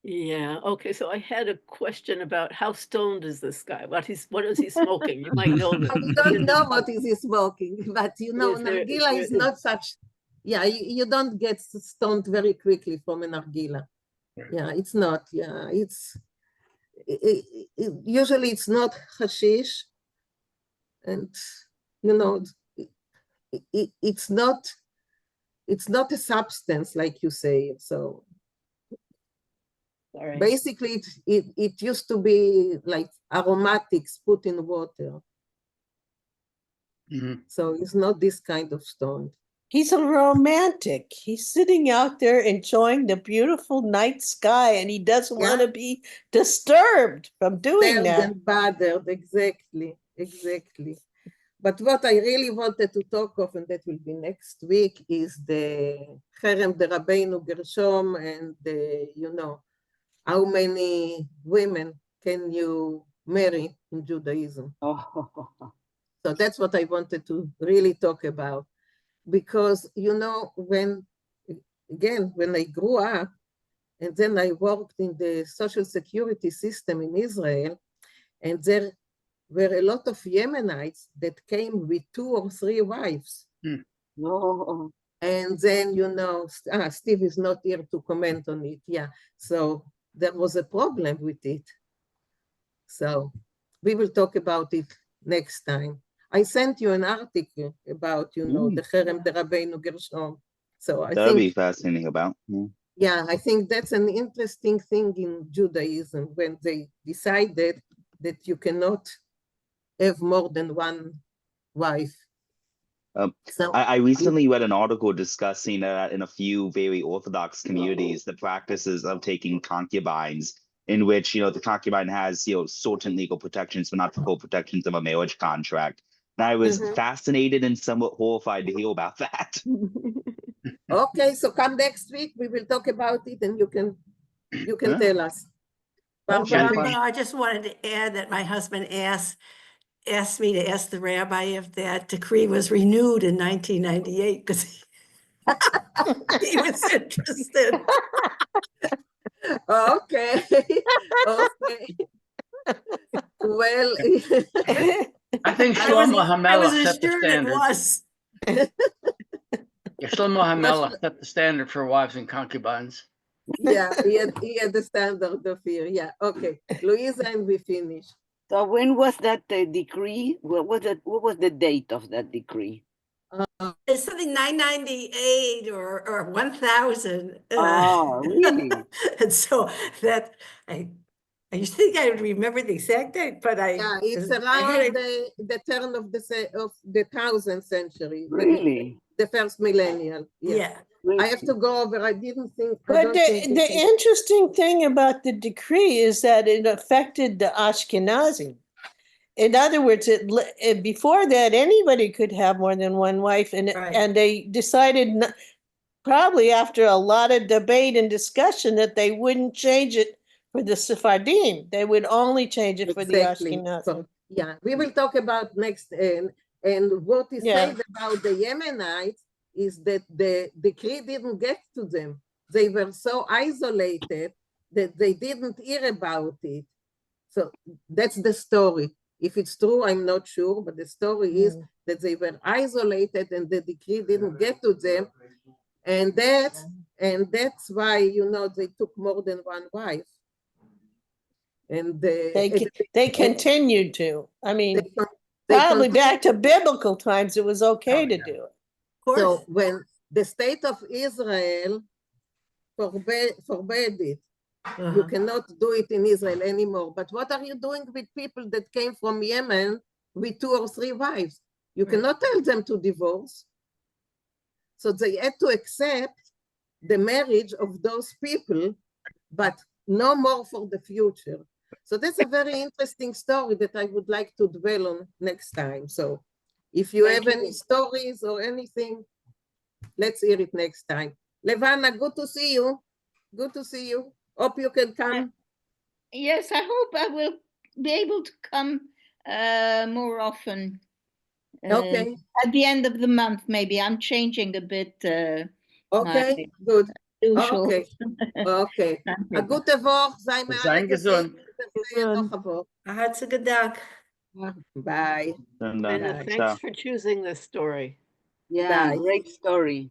Yeah, okay, so I had a question about how stoned is this guy? What is he smoking? You might know this.
We don't know what is he smoking, but you know, nargila is not such, yeah, you don't get stoned very quickly from a nargila. Yeah, it's not, yeah, usually it's not hashish, and you know, it's not a substance like you say, so.
Sorry.
Basically, it used to be like aromatics put in water.
Mm-hmm.
So it's not this kind of stone.
He's a romantic. He's sitting out there enjoying the beautiful night sky, and he doesn't want to be disturbed from doing that.
And bothered, exactly. But what I really wanted to talk of, and that will be next week, is the Cherem de Rabbeinu Gershom and you know, how many women can you marry in Judaism? So that's what I wanted to really talk about. Because, you know, when I grew up, and then I worked in the social security system in Israel, and there were a lot of Yemenites that came with 2 or 3 wives. And then, you know, Steve is not here to comment on it. Yeah, so there was a problem with it. So we will talk about it next time. I sent you an article about, you know, the Cherem de Rabbeinu Gershom. So I
That'll
think,
be fascinating about.
Yeah, I think that's an interesting thing in Judaism when they decided that you cannot have more than 1 wife.
I recently read an article discussing in a few very Orthodox communities the practices of taking concubines, in which, you know, the concubine has, you know, certain legal protections, but not the full protections of a marriage contract. And I was fascinated and somewhat horrified to hear about that.
Okay, so come next week. We will talk about it, and you can tell us.
Barbara, I just wanted to add that my husband asked me to ask the rabbi if that decree was renewed in 1998 because he was interested.
Okay. Well,
I think Shlomo HaMelech set the standard. Shlomo HaMelech set the standard for wives and concubines.
Yeah, he had the standard of fear. Yeah, okay. Louisa, and we finish.
So when was that decree? What was the date of that decree?
It's something 998 or 1000.
Oh, really?
And so that I think I would remember the exact date, but
it's around the turn of the 1000th century.
Really?
The first millennial. Yeah. I have to go over. I didn't think.
But the interesting thing about the decree is that it affected the Ashkenazi. in other words, before that, anybody could have more than one wife, and they decided, probably after a lot of debate and discussion, that they wouldn't change it for the Sephardim. They would only change it for the Ashkenazim.
So, yeah, we will talk about next. And what is said about the Yemenites is that the decree didn't get to them. They were so isolated that they didn't hear about it. So that's the story. If it's true, I'm not sure, but the story is that they were isolated and the decree didn't get to them. And that's why, you know, they took more than one wife. And
they continued to. I mean, probably back to biblical times, it was okay to do it.
So when the state of Israel forbade it, you cannot do it in Israel anymore. But what are you doing with people that came from Yemen with 2 or 3 wives? You cannot tell them to divorce. So they had to accept the marriage of those people, but no more for the future. So that's a very interesting story that I would like to dwell on next time. So if you have any stories or anything, let's hear it next time. Levana, good to see you. Good to see you. Hope you can come.
Yes, I hope I will be able to come more often.
Okay.
At the end of the month, maybe. I'm changing a bit.
Okay, good.
Usual.
Okay. Okay. A gute Woche. Sei gesund. Bye.
And,
Bye.
Thanks for choosing this story.
Yeah,
Bye.
great story.